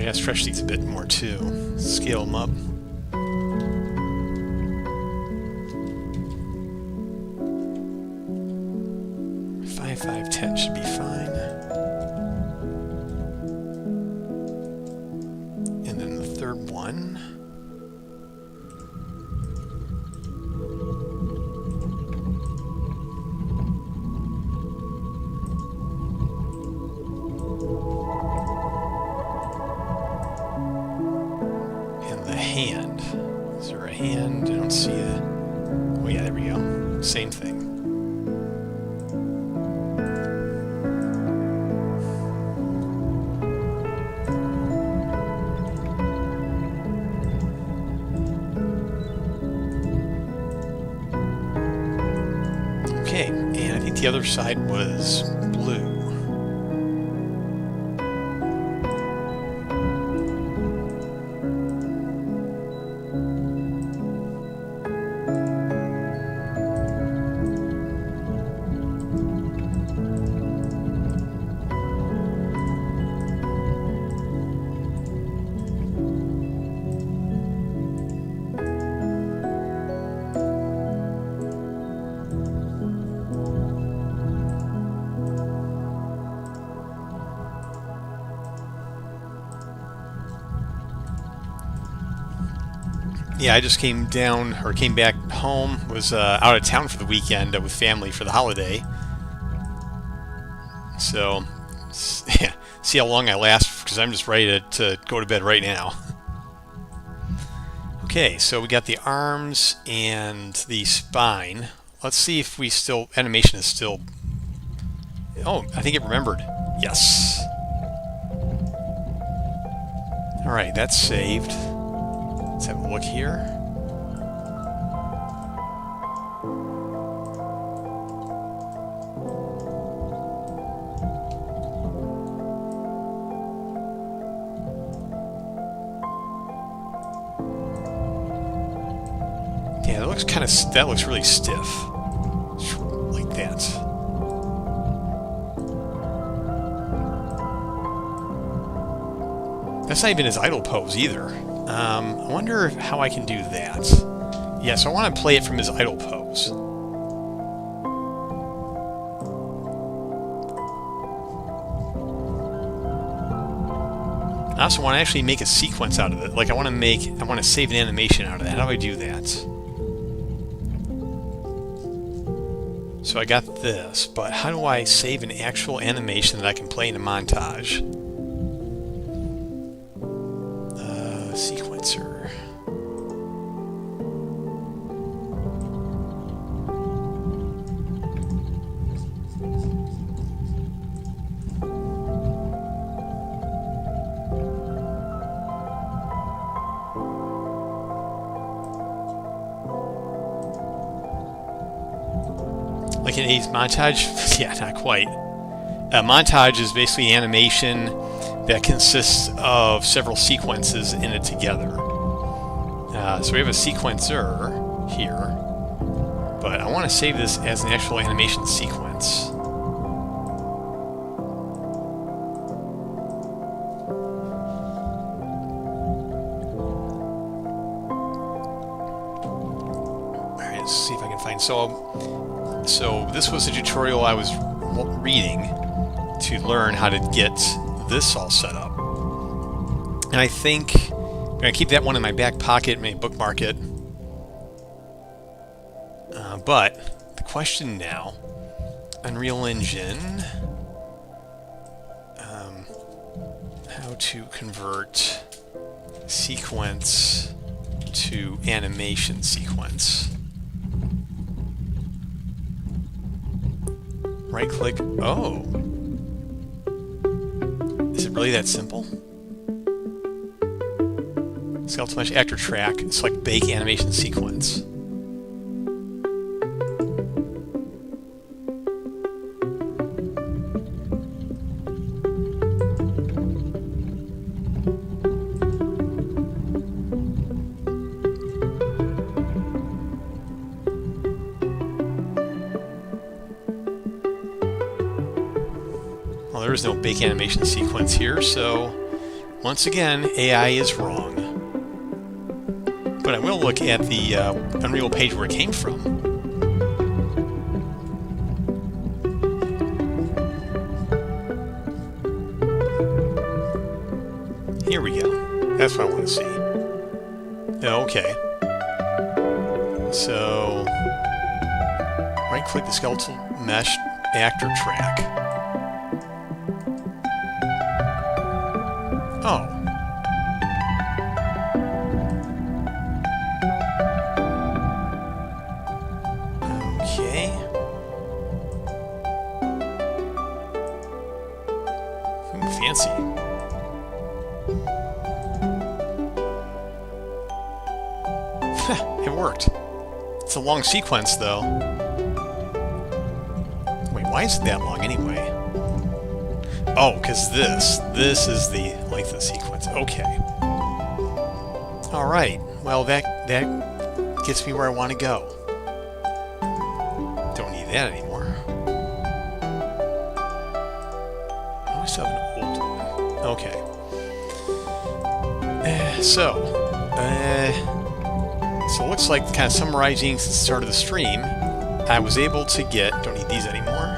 gotta stretch these a bit more too. Scale them up. 5, 5, 10 should be fine. And then the third one. Hand. Is there a hand? I don't see a... Oh yeah, there we go. Same thing. Okay, and I think the other side was blue. Yeah, I just came back home, was out of town for the weekend with family for the holiday. So, yeah, see how long I last, because I'm just ready to go to bed right now. Okay, so we got the arms and the spine. Let's see if we still, animation is still, oh, I think it remembered. Yes. Alright, that's saved. Let's have a look here. Yeah, that looks kind of, that looks really stiff. Like that. That's not even his idle pose either. I wonder how I can do that. Yeah, so I want to play it from his idle pose. I also want to actually make a sequence out of it. Like I want to save an animation out of that. How do I do that? So I got this, but how do I save an actual animation that I can play in a montage? Sequencer. Like an 80s montage? Yeah, not quite. A montage is basically animation that consists of several sequences in it together. So we have a sequencer here, but I want to save this as an actual animation sequence. Alright, let's see if I can find... So this was a tutorial I was reading to learn how to get this all set up. And I think I'm going to keep that one in my back pocket, maybe bookmark it. But the question now, Unreal Engine, how to convert sequence to animation sequence. Right click, oh. Is it really that simple? Skeletal Mesh Actor Track, select Bake Animation Sequence. Well, there is no Bake Animation Sequence here, so once again, AI is wrong. But I will look at the Unreal page where it came from. Here we go. That's what I want to see. Okay. So, right-click the skeletal mesh actor track. Oh. Okay. Fancy. It worked. It's a long sequence, though. Wait, why is it that long anyway? Oh, because this is the length of the sequence. Okay. All right. Well, that gets me where I want to go. Don't need that anymore. I always have an old one. Okay. So it looks like, kind of summarizing since the start of the stream, I was able to get, don't need these anymore,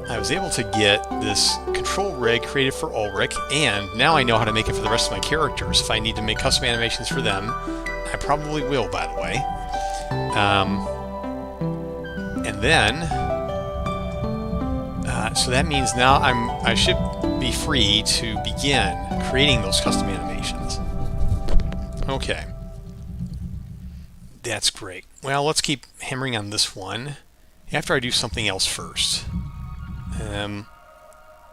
I was able to get this control rig created for Ulrich, and now I know how to make it for the rest of my characters. If I need to make custom animations for them, I probably will, by the way. And then, so that means now I should be free to begin creating those custom animations. Okay. That's great. Well, let's keep hammering on this one after I do something else first.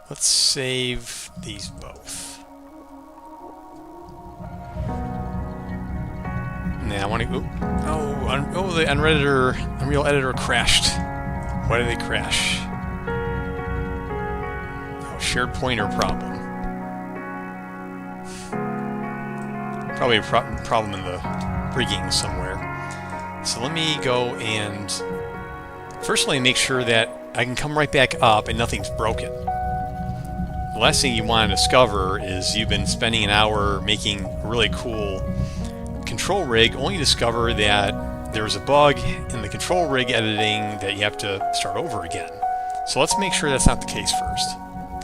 Let's save these both. Now I want to go. Oh, the Unreal Editor crashed. Why did they crash? Oh, shared pointer problem. Probably a problem in the rigging somewhere. So let me go and first let me make sure that I can come right back up and nothing's broken. The last thing you want to discover is you've been spending an hour making a really cool control rig, only to discover that there's a bug in the control rig editing that you have to start over again. So let's make sure that's not the case first.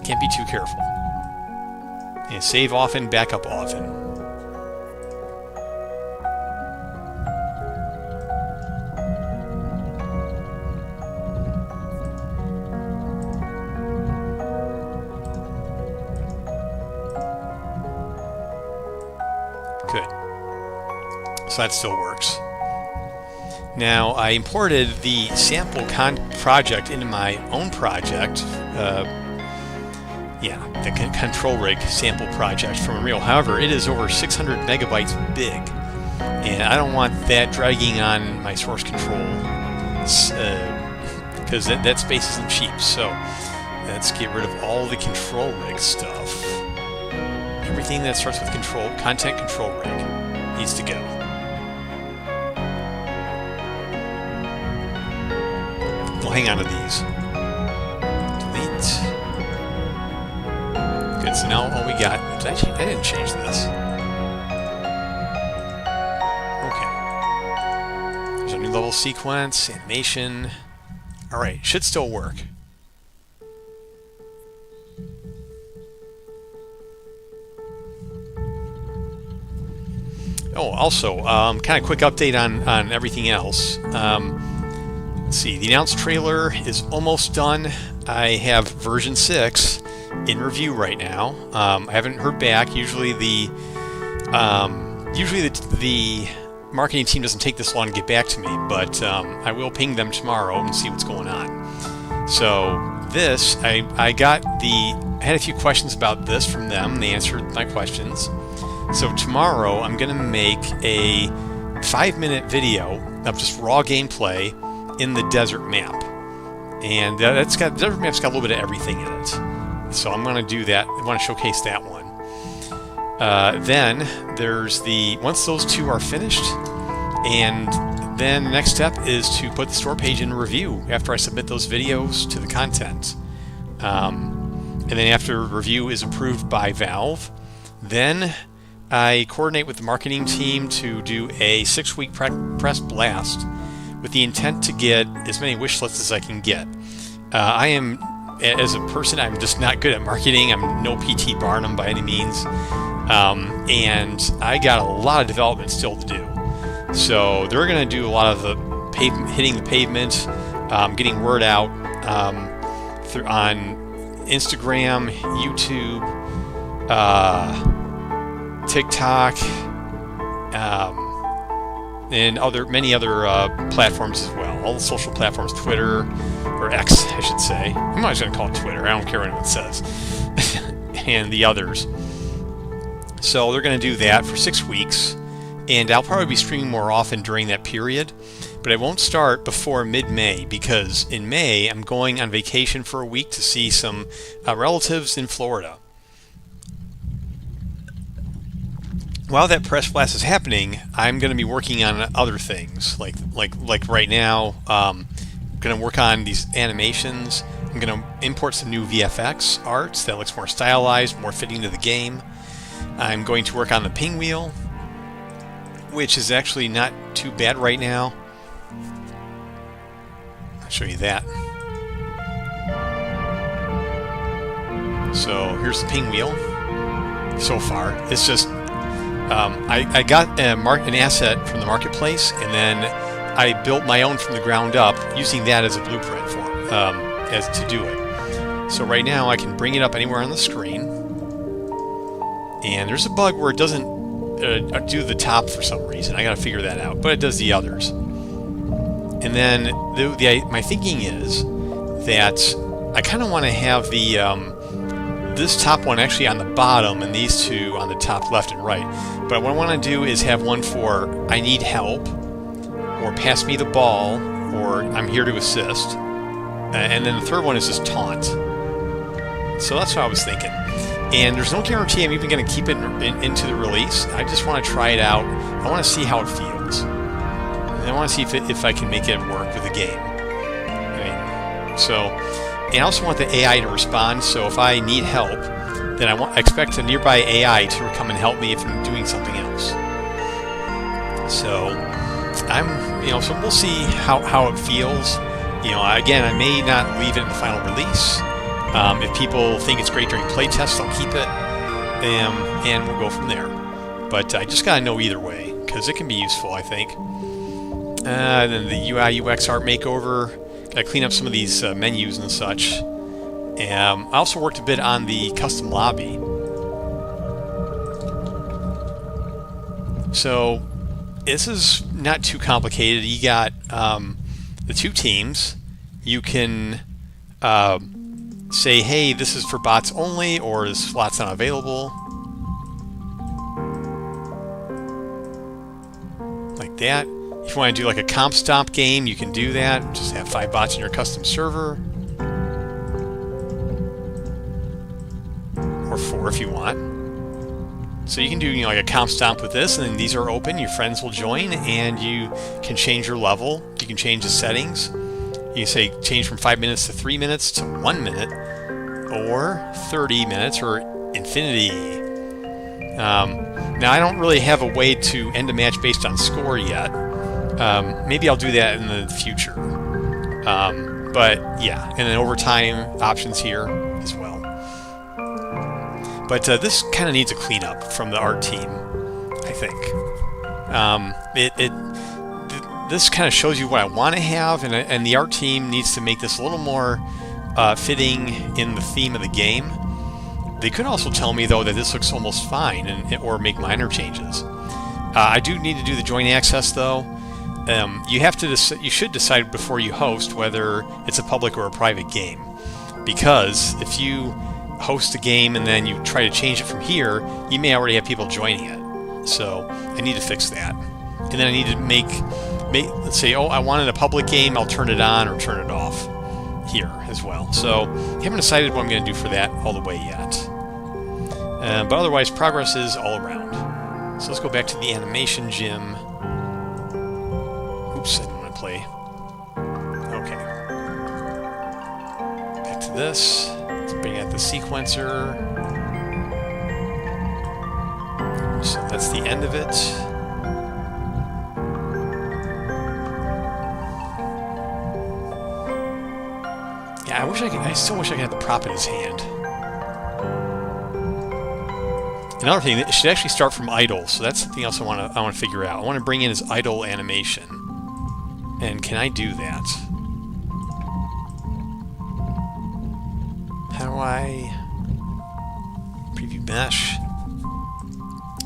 Can't be too careful. And save often, backup often. Good. So that still works. Now, I imported the sample project into my own project. The control rig sample project from Unreal. However, it is over 600 megabytes big, and I don't want that dragging on my source control because that space isn't cheap. So let's get rid of all the control rig stuff. Everything that starts with content control rig needs to go. We'll hang on to these. Delete. Good, so now all we got, I didn't change this. Okay. There's a new level sequence, animation. Alright, should still work. Oh, also, kind of quick update on everything else. Let's see, the announced trailer is almost done. I have version 6 in review right now. I haven't heard back. Usually the marketing team doesn't take this long to get back to me, but I will ping them tomorrow and see what's going on. So this, I had a few questions about this from them. They answered my questions. So tomorrow I'm going to make a 5-minute video of just raw gameplay in the desert map. And the desert map's got a little bit of everything in it. So I'm going to do that. I want to showcase that one. Then there's once those two are finished, and then the next step is to put the store page in review after I submit those videos to the content. and then after review is approved by Valve, then I coordinate with the marketing team to do a 6-week press blast with the intent to get as many wish lists as I can get. I am, as a person, I'm just not good at marketing. I'm no P.T. Barnum by any means. And I got a lot of development still to do. So they're going to do a lot of the hitting the pavement, getting word out on Instagram, YouTube, TikTok, and many other platforms as well. All the social platforms, Twitter, or X, I should say. I'm not just going to call it Twitter. I don't care what anyone says. And the others. So they're going to do that for 6 weeks, and I'll probably be streaming more often during that period, but I won't start before mid-May, because in May I'm going on vacation for a week to see some relatives in Florida. While that press blast is happening, I'm going to be working on other things, like right now. I'm going to work on these animations. I'm going to import some new VFX arts that looks more stylized, more fitting to the game. I'm going to work on the ping wheel, which is actually not too bad right now. I'll show you that. So here's the ping wheel so far. It's just, I got an asset from the marketplace, and then I built my own from the ground up using that as a blueprint to do it. So right now I can bring it up anywhere on the screen. And there's a bug where it doesn't do the top for some reason. I got to figure that out, but it does the others. And then my thinking is that I kind of want to have this top one actually on the bottom and these two on the top left and right. But what I want to do is have one for I need help, or pass me the ball, or I'm here to assist. And then the third one is just taunt. So that's what I was thinking. And there's no guarantee I'm even going to keep it into the release. I just want to try it out. I want to see how it feels. And I want to see if I can make it work with the game. And I also want the AI to respond. So if I need help, then I expect a nearby AI to come and help me if I'm doing something else. So so we'll see how it feels. Again, I may not leave it in the final release. If people think it's great during playtests, I'll keep it, and we'll go from there. But I just gotta know either way, because it can be useful, I think. And then the UI UX art makeover, gotta clean up some of these menus and such. I also worked a bit on the custom lobby. So this is not too complicated. You got the two teams. You can say, hey, this is for bots only, or this slot's not available. Like that. If you want to do like a comp stomp game, you can do that. Just have 5 bots in your custom server. Or 4 if you want. So you can do like a comp stomp with this, and then these are open, your friends will join, and you can change your level. You can change the settings. You can say change from 5 minutes to 3 minutes to 1 minute, or 30 minutes, or infinity. Now, I don't really have a way to end a match based on score yet. Maybe I'll do that in the future. But yeah, and then overtime options here as well. But this kind of needs a cleanup from the art team, I think. This kind of shows you what I want to have, and the art team needs to make this a little more fitting in the theme of the game. They could also tell me, though, that this looks almost fine, or make minor changes. I do need to do the joint access, though. You should decide before you host whether it's a public or a private game, because if you host a game and then you try to change it from here, you may already have people joining it. So I need to fix that, and then I need to make let's say, oh, I wanted a public game, I'll turn it on or turn it off here as well. So I haven't decided what I'm going to do for that all the way yet. But otherwise, progress is all around. So let's go back to the animation gym. Oops, I didn't want to play. Okay. Back to this. Let's bring out the sequencer. So that's the end of it. Yeah, I still wish I could have the prop in his hand. Another thing, it should actually start from idle, so that's something else I want to figure out. I want to bring in his idle animation. And can I do that? How do I preview mesh?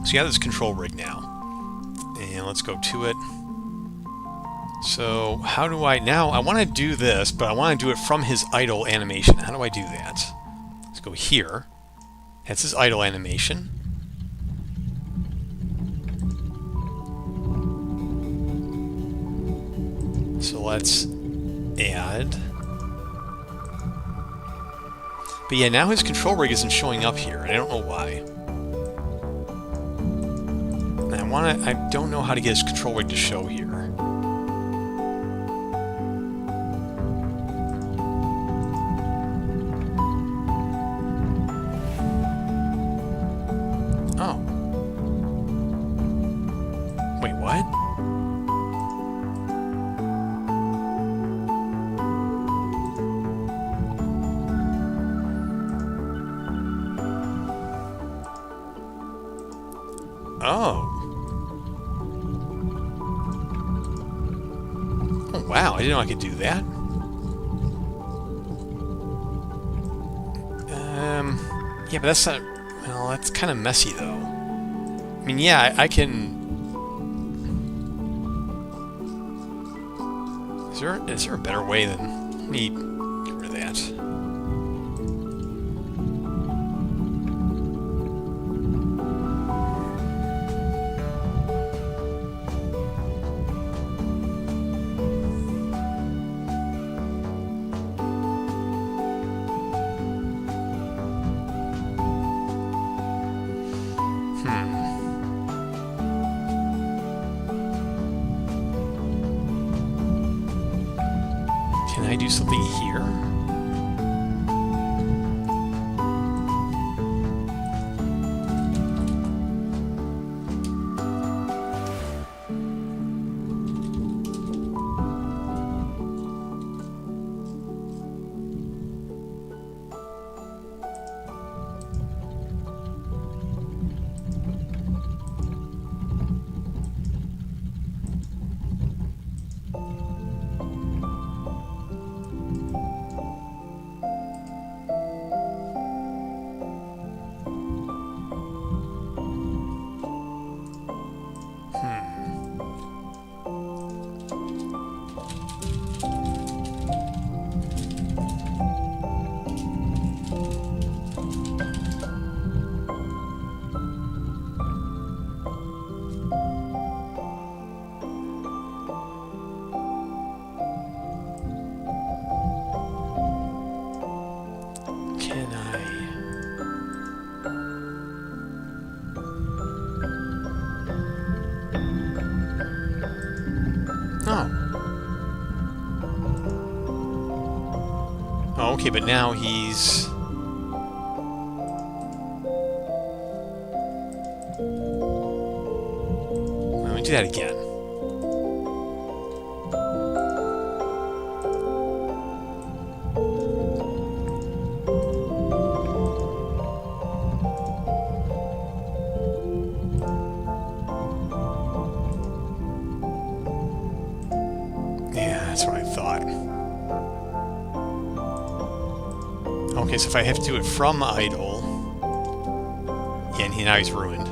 So you have this control rig now. And let's go to it. So how do I... Now, I want to do this, but I want to do it from his idle animation. How do I do that? Let's go here. That's his idle animation. So let's add. But yeah, now his control rig isn't showing up here, and I don't know why. And I don't know how to get his control rig to show here. Oh. Wait, what? Oh. Oh, wow, I didn't know I could do that. Yeah, but that's not... Well, that's kind of messy, though. I mean, yeah, I can... Is there a better way than... Let me get rid of that. Can I do something here? Oh, okay, but now he's... Let me do that again. Yeah, that's what I thought. Okay, so if I have to do it from idle, yeah, and now he's ruined.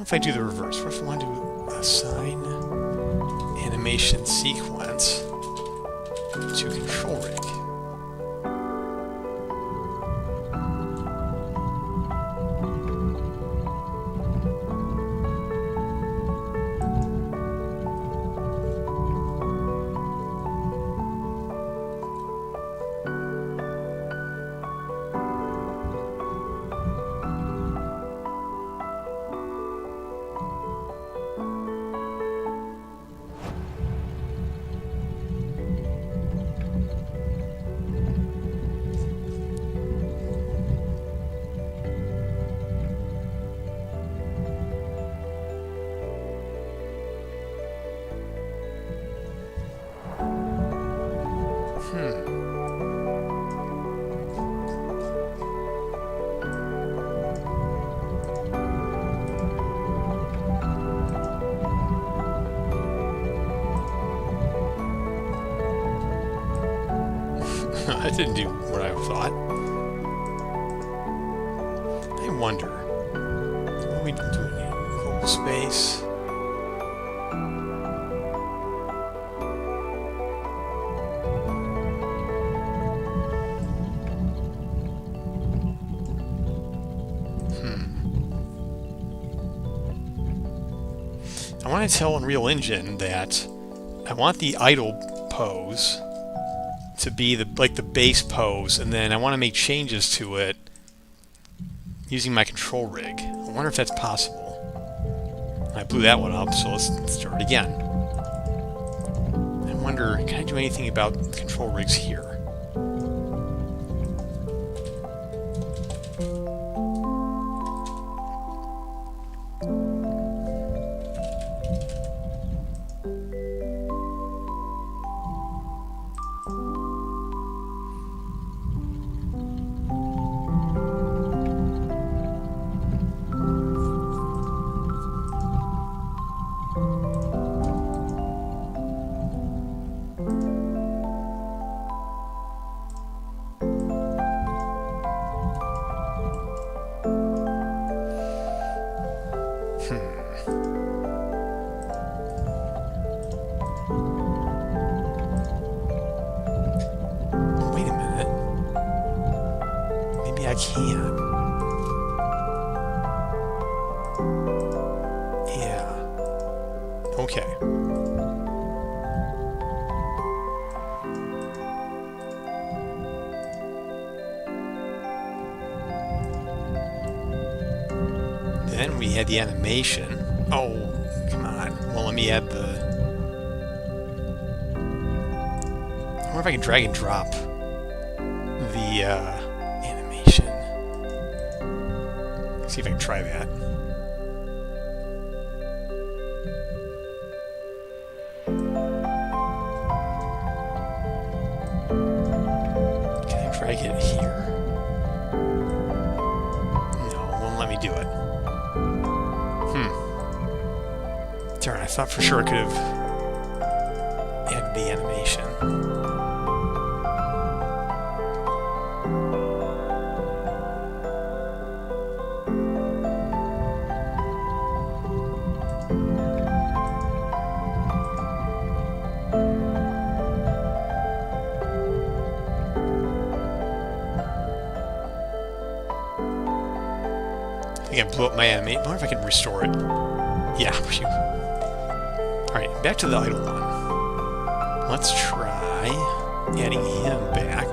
know if I do the reverse. What if I want to assign animation sequence to control rig? That didn't do what I thought. I wonder, what are we doing here? Global space. I want to tell Unreal Engine that I want the idle pose to be the base pose, and then I want to make changes to it using my control rig. I wonder if that's possible. I blew that one up, so let's start again. I wonder, can I do anything about control rigs here? I can. Yeah. Okay. Then we had the animation. Oh, come on. Well, let me add the... I wonder if I can drag and drop the animation. See if I can try that. Can I drag it here? No, it won't let me do it. Darn, I thought for sure I could have added the animation. I think I blew up my animation. I wonder if I can restore it. Yeah, shoot. Alright, back to the idle one. Let's try adding him back.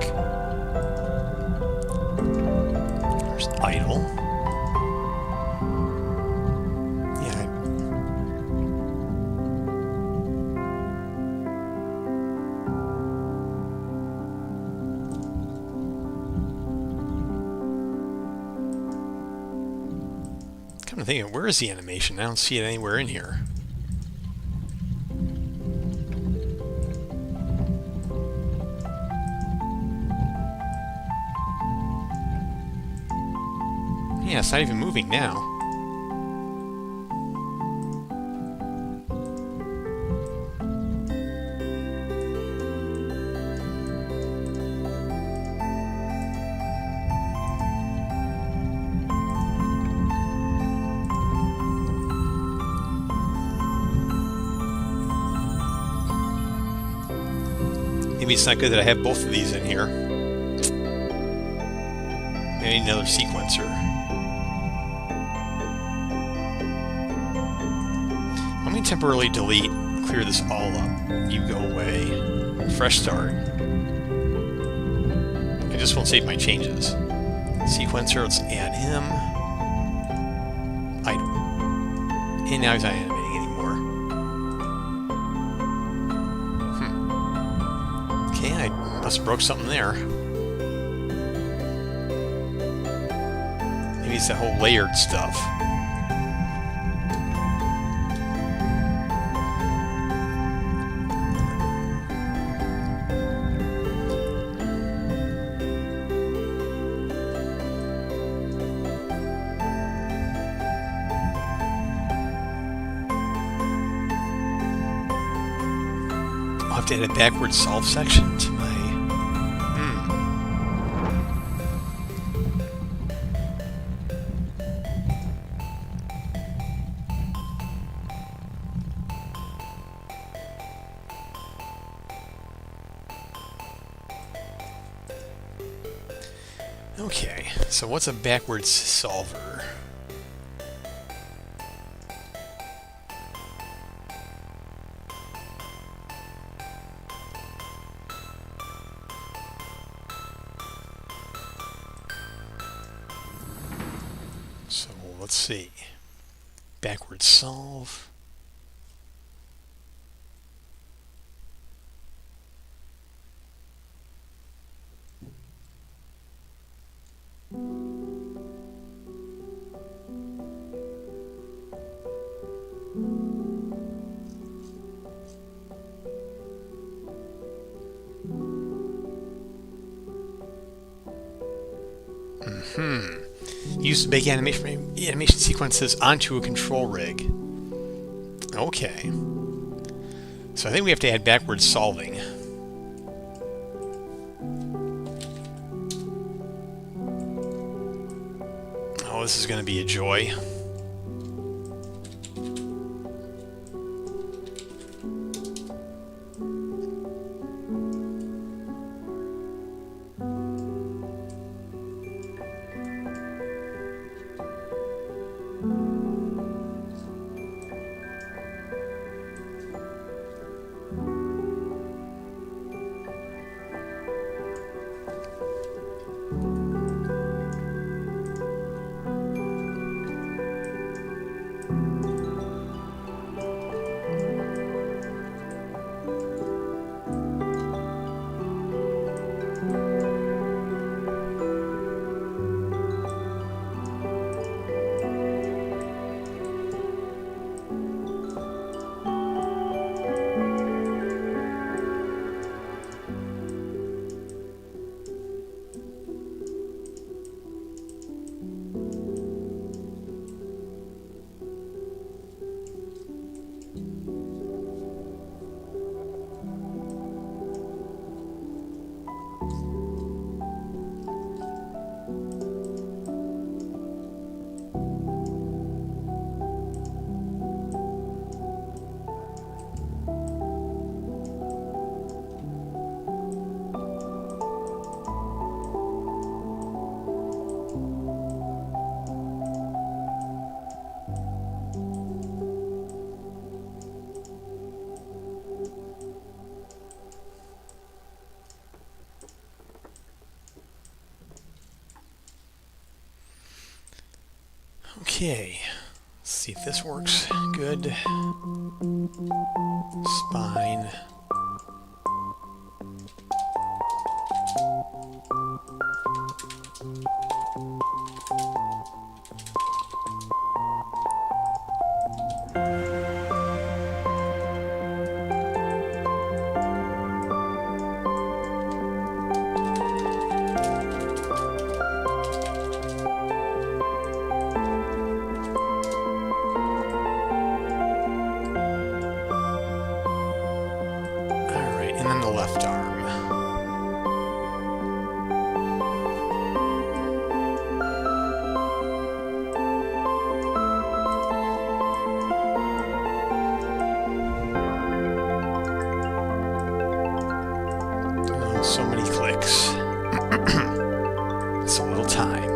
There's idle. Yeah. Come to think of it, where is the animation? I don't see it anywhere in here. Yeah, it's not even moving now. Maybe it's not good that I have both of these in here. Maybe another sequencer. Let me temporarily delete, clear this all up. You go away. Fresh start. I just won't save my changes. Sequencer, let's add him. Item. And now he's not animating anymore. Okay, I must have broke something there. Maybe it's that whole layered stuff. I'll have to add a backward solve section to my... Okay, so what's a backwards solver? So let's see. Backwards solve. Use to bake animation sequences onto a control rig. Okay. So I think we have to add backwards solving. Oh, this is going to be a joy. Okay, let's see if this works. Good. Spine. And then the left arm. So many clicks. So little time.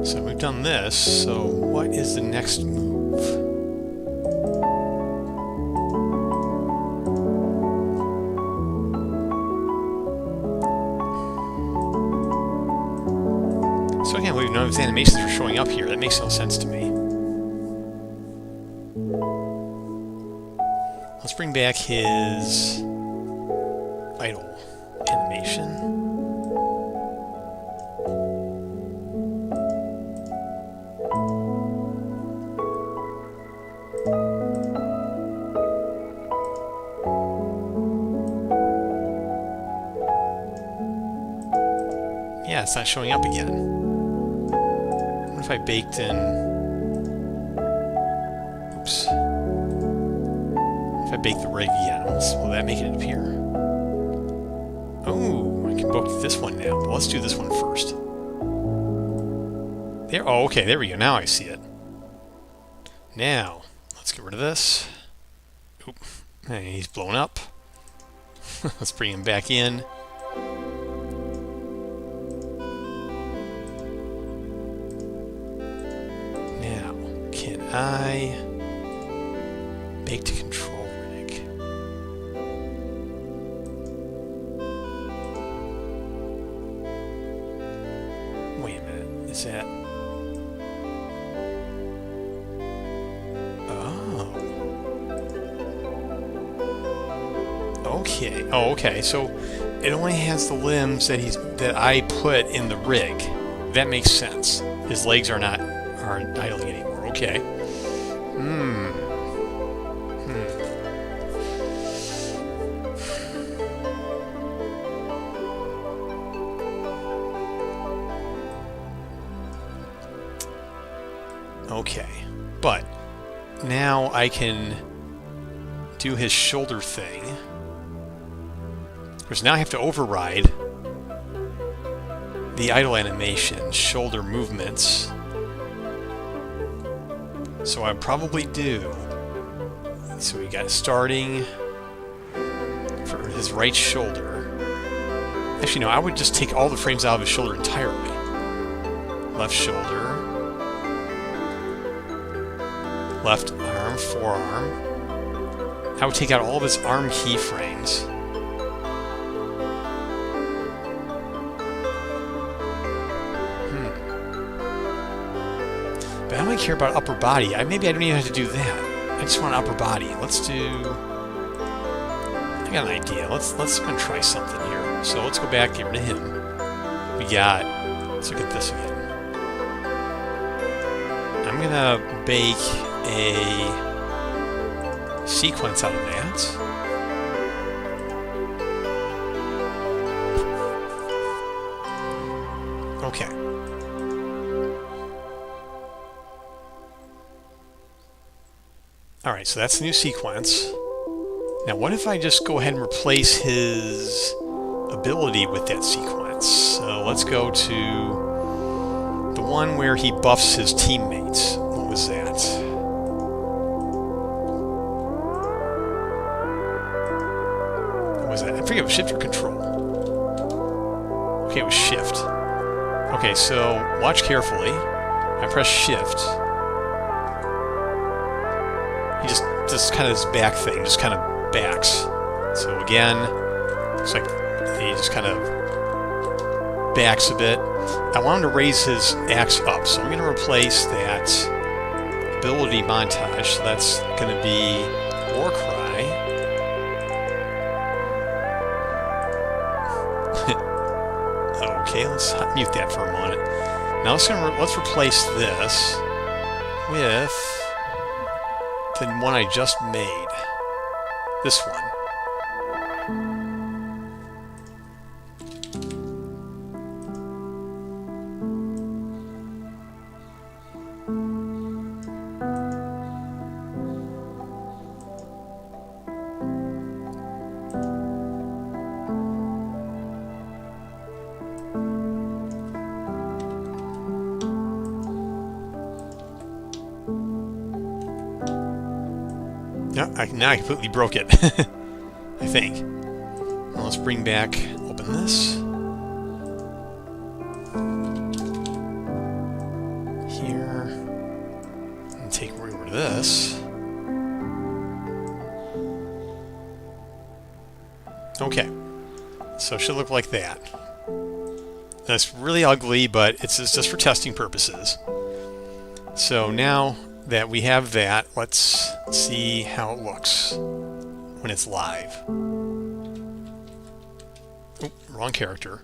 So we've done this, so what is the next move? So again, we've none of his animations are showing up here. That makes no sense to me. Let's bring back his idle animation. Yeah, it's not showing up again. What if I baked in... Oops. If I bake the rig again, will that make it appear? Oh, I can book this one now, but let's do this one first. There. Oh, okay, there we go. Now I see it. Now, let's get rid of this. Oop. Hey, he's blown up. Let's bring him back in. Now, can I bake to control rig? Wait a minute, is that... Okay. Oh, okay. So it only has the limbs that I put in the rig. That makes sense. His legs aren't idling anymore. Okay. Okay. But now I can do his shoulder thing. Because now I have to override the idle animation, shoulder movements. So I probably do. So we got starting for his right shoulder. Actually, no, I would just take all the frames out of his shoulder entirely. Left shoulder. Left arm, forearm. I would take out all of his arm keyframes. But I don't really care about upper body. Maybe I don't even have to do that. I just want upper body. Let's do... I got an idea. Let's try something here. So let's go back, get rid of him. We got... Let's look at this again. I'm going to bake a sequence out of that. Okay. Alright, so that's the new sequence. Now what if I just go ahead and replace his ability with that sequence? So let's go to the one where he buffs his teammates. What was that? What was that? I forget, it was shift or control. Okay, it was shift. Okay, so watch carefully. I press shift. He just kind of this back thing, just kind of backs. So again, looks like he just kind of backs a bit. I want him to raise his axe up, so I'm going to replace that ability montage. So that's going to be War Cry. Okay, let's mute that for a moment. Now let's replace this with the one I just made. This one. Now I completely broke it, I think. Now let's bring back, open this. Here. And take over this. Okay. So it should look like that. That's really ugly, but it's just for testing purposes. So now that we have that, let's see how it looks when it's live. Oh, wrong character.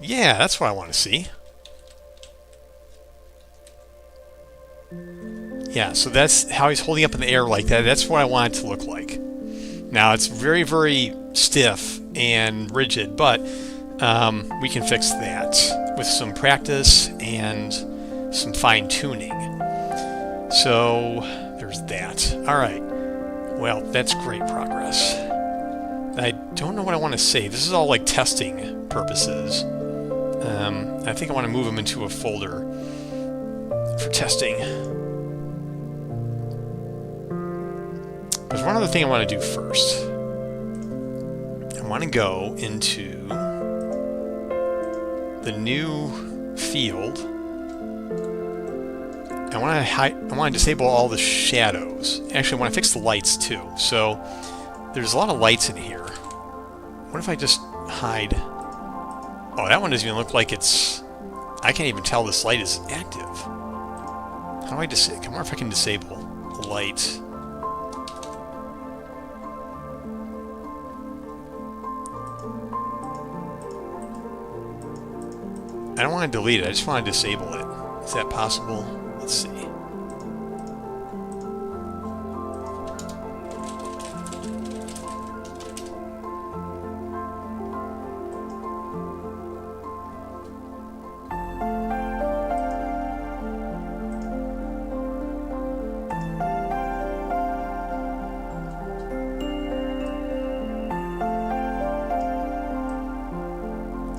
Yeah, that's what I want to see. Yeah, so that's how he's holding up in the air like that. That's what I want it to look like. Now, it's very, very stiff and rigid, but we can fix that with some practice and some fine-tuning. So, there's that. All right. Well, that's great progress. I don't know what I want to save. This is all like testing purposes. I think I want to move them into a folder for testing. There's one other thing I want to do first. I want to go into the new field. I want to disable all the shadows. Actually, I want to fix the lights too. So there's a lot of lights in here. What if I just hide? Oh, that one doesn't even look like it's... I can't even tell this light is active. How do I disable? I wonder if I can disable the light. I don't want to delete it. I just want to disable it. Is that possible? Let's see.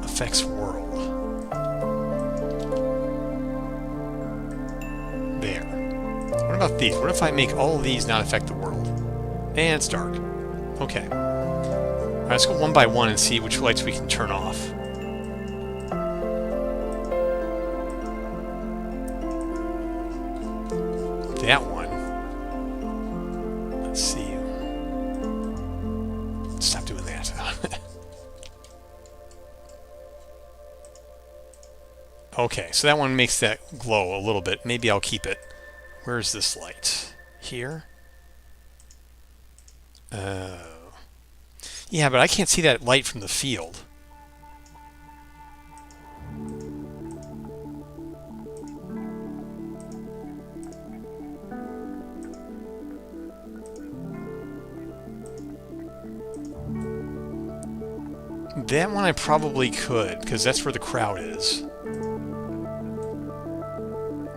Effects world. about these? What if I make all of these not affect the world? And it's dark. Okay. Alright, let's go one by one and see which lights we can turn off. That one. Let's see. Stop doing that. Okay, so that one makes that glow a little bit. Maybe I'll keep it. Where's this light? Here? Yeah, but I can't see that light from the field. That one I probably could, because that's where the crowd is.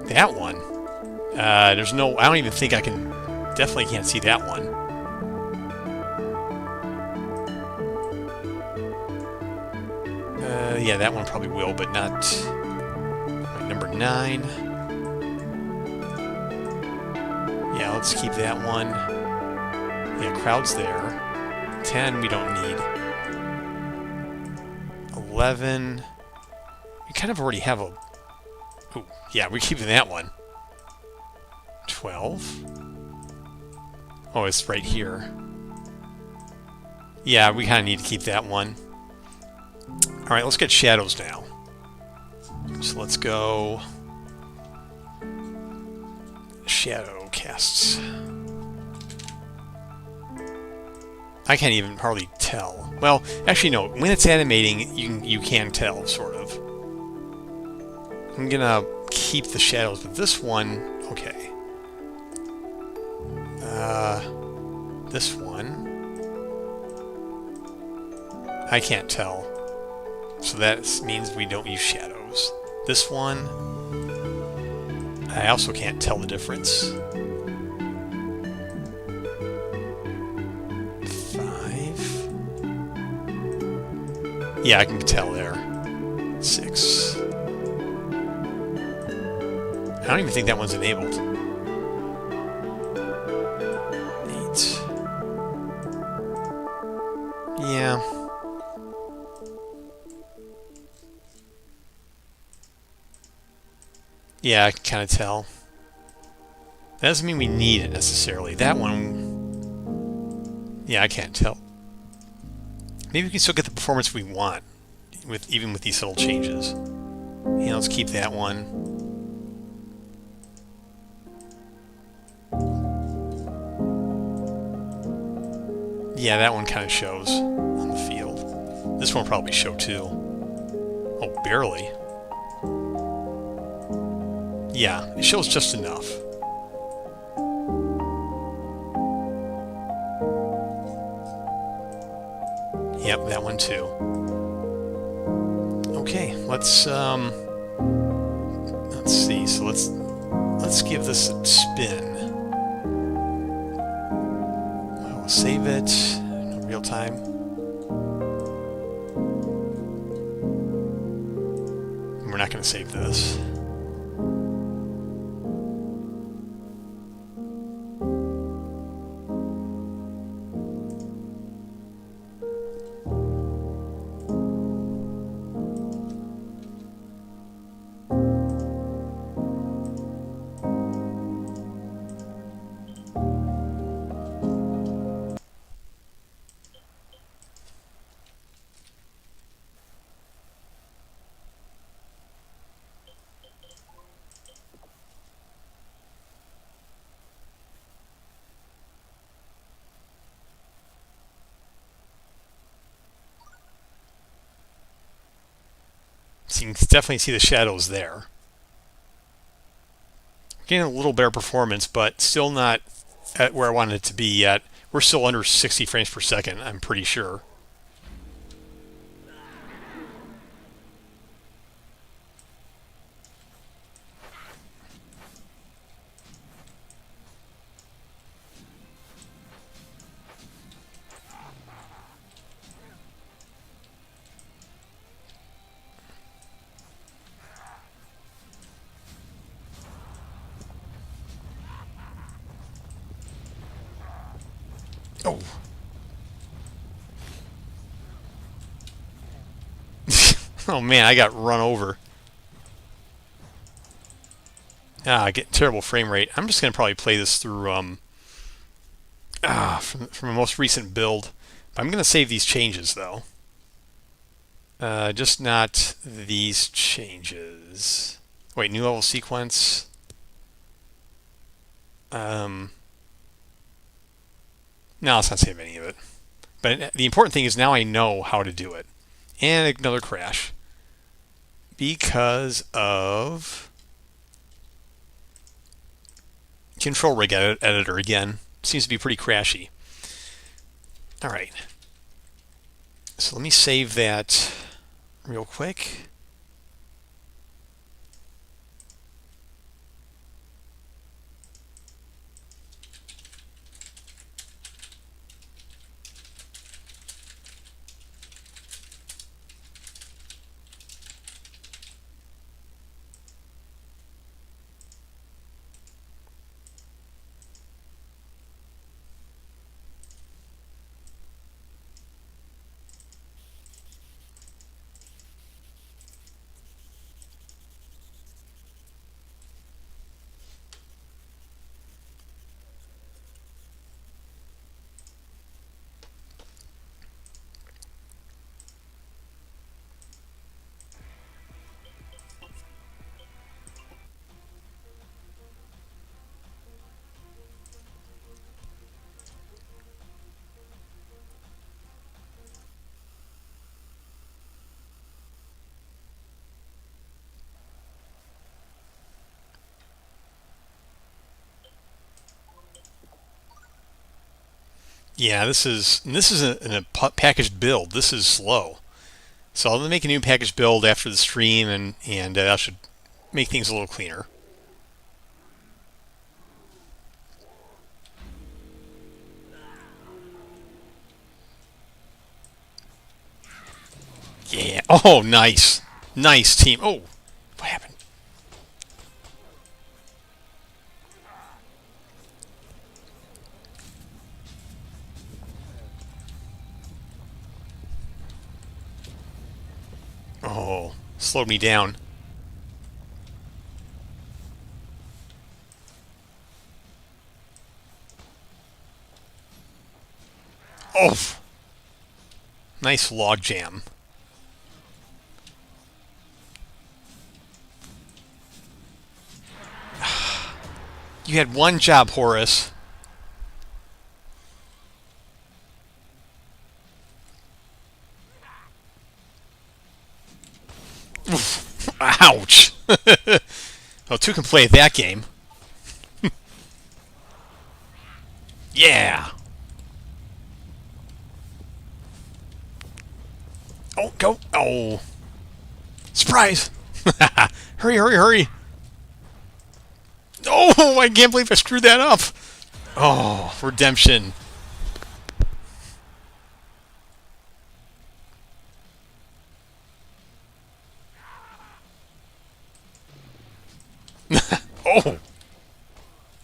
That one? There's no... I don't even think I can... Definitely can't see that one. Yeah, that one probably will, but not... Number 9. Yeah, let's keep that one. Yeah, crowd's there. 10 we don't need. 11. We kind of already have a... Ooh, yeah, we're keeping that one. 12. Oh, it's right here. Yeah, we kind of need to keep that one. Alright, let's get shadows now. So let's go... Shadow casts. I can't even hardly tell. Well, actually no, when it's animating, you can tell, sort of. I'm gonna keep the shadows, but this one... Okay. This one... I can't tell. So that means we don't use shadows. This one... I also can't tell the difference. 5... Yeah, I can tell there. 6... I don't even think that one's enabled. 8... Yeah. Yeah, I can kind of tell. That doesn't mean we need it necessarily. That one... Yeah, I can't tell. Maybe we can still get the performance we want, even with these little changes. Yeah, let's keep that one. Yeah, that one kind of shows on the field. This one will probably show too. Oh, barely. Yeah, it shows just enough. Yep, that one too. Okay, let's see. So let's give this a spin. We'll save it in real time. We're not going to save this. So you can definitely see the shadows there. Getting a little better performance, but still not at where I wanted it to be yet. We're still under 60 frames per second, I'm pretty sure. Oh. Oh man, I got run over. Ah, I get terrible frame rate. I'm just gonna probably play this through from a most recent build. I'm gonna save these changes though. Just not these changes. Wait, new level sequence. No, let's not save any of it. But the important thing is now I know how to do it. And another crash. Because of control rig editor again. Seems to be pretty crashy. Alright. So let me save that real quick. Yeah, this is a packaged build. This is slow. So I'll make a new packaged build after the stream, and that should make things a little cleaner. Yeah. Oh, nice. Nice team. Oh, what happened? Oh, slowed me down. Oh, nice log jam. You had one job, Horace. Oof. Ouch. Well, two can play that game. Yeah. Oh, go. Oh. Surprise. Hurry, hurry, hurry. Oh, I can't believe I screwed that up. Oh, redemption. Oh.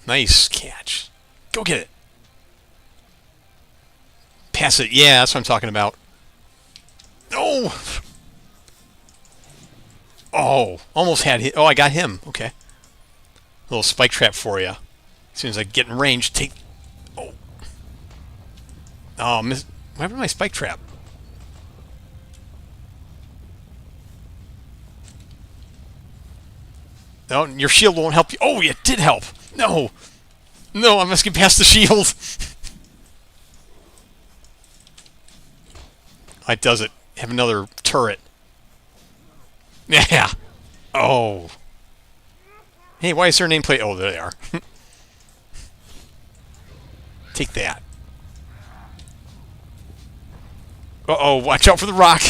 Nice catch. Go get it. Pass it. Yeah, that's what I'm talking about. Oh. Oh, almost had hit. Oh, I got him. Okay. A little spike trap for you. As soon as I get in range, take... Oh. Oh, miss... What happened to my spike trap? No, your shield won't help you. Oh, it did help. No. No, I must get past the shield. It does it. Have another turret. Yeah. Oh. Hey, why is their nameplate? Oh, there they are. Take that. Uh-oh, watch out for the rock.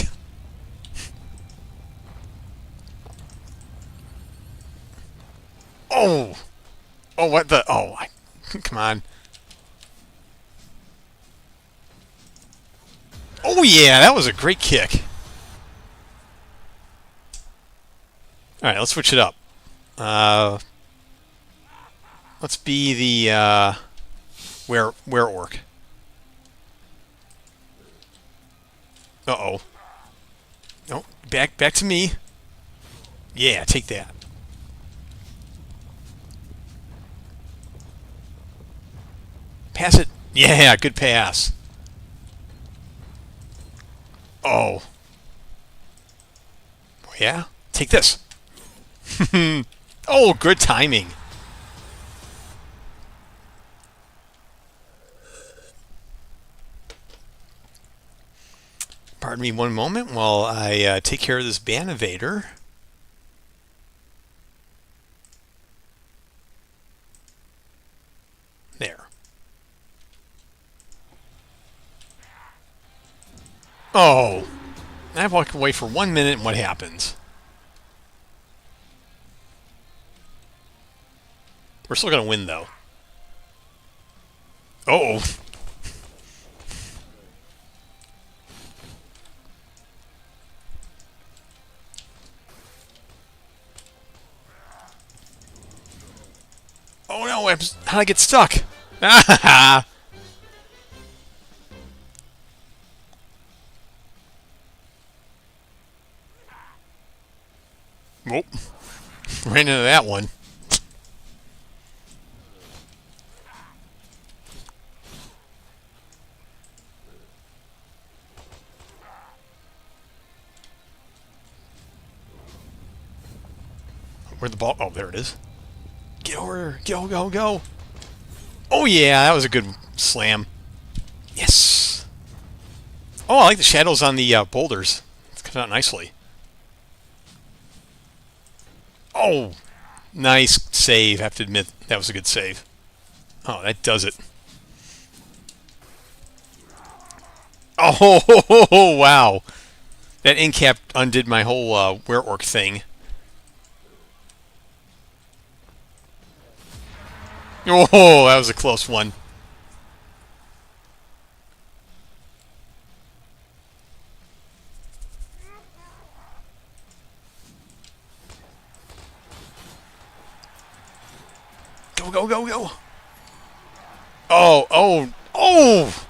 Oh. Oh, what the? Oh, come on. Oh, yeah, that was a great kick. All right, let's switch it up. Let's be the where orc. Uh-oh. No, back to me. Yeah, take that. Pass it. Yeah, good pass. Oh. Yeah? Take this. Oh, good timing. Pardon me one moment while I take care of this ban evader. There. Oh. I walk away for 1 minute and what happens? We're still going to win though. Oh. Oh no, how'd I get stuck? Ah! Whoop. Ran into that one. Where'd the ball? Oh, there it is. Get over. Go, go, go. Oh, yeah, that was a good slam. Yes. Oh, I like the shadows on the boulders. It's coming out nicely. Oh, nice save. I have to admit, that was a good save. Oh, that does it. Oh, wow. That end cap undid my whole were-orc thing. Oh, that was a close one. Go, go, go, go. Oh, oh, oh!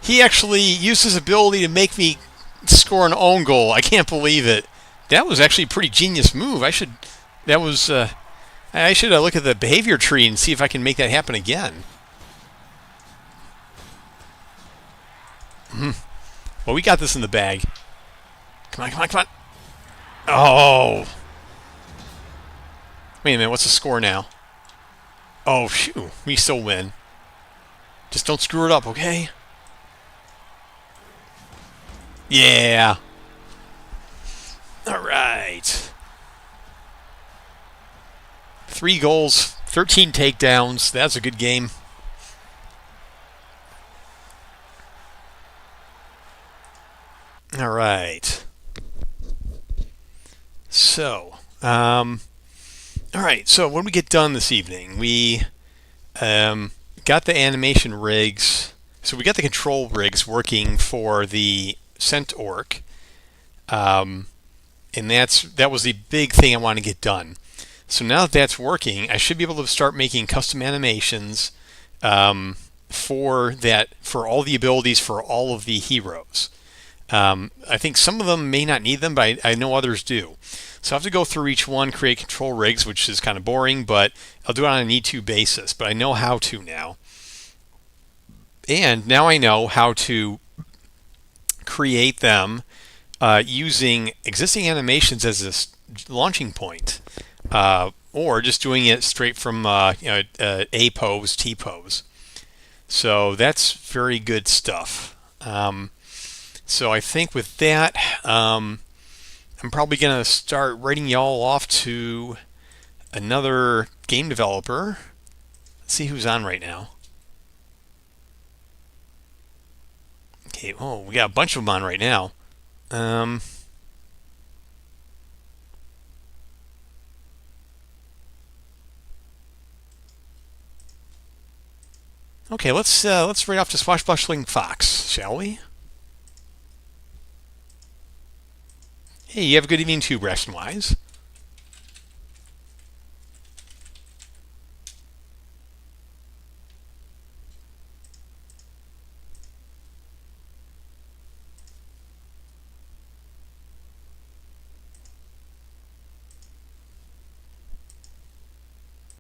He actually used his ability to make me score an own goal. I can't believe it. That was actually a pretty genius move. I should look at the behavior tree and see if I can make that happen again. Well, we got this in the bag. Come on, come on, come on. Oh. Wait a minute, what's the score now? Oh, shoot. We still win. Just don't screw it up, okay? Yeah. All right. 3 goals, 13 takedowns. That's a good game. All right. So, all right. So when we get done this evening, we got the animation rigs. So we got the control rigs working for the Cent Orc, and that was the big thing I wanted to get done. So now that that's working, I should be able to start making custom animations for all the abilities for all of the heroes. I think some of them may not need them, but I know others do. So I have to go through each one, create control rigs, which is kind of boring, but I'll do it on a need-to basis. But I know how to now. And now I know how to create them using existing animations as a launching point, or just doing it straight from A pose, T pose. So that's very good stuff. So I think with that, I'm probably going to start writing y'all off to another game developer. Let's see who's on right now. Okay, oh, we got a bunch of them on right now. Okay, let's write off to Swashbuckling Fox, shall we? Hey, you have a good evening too, Braxton Wise.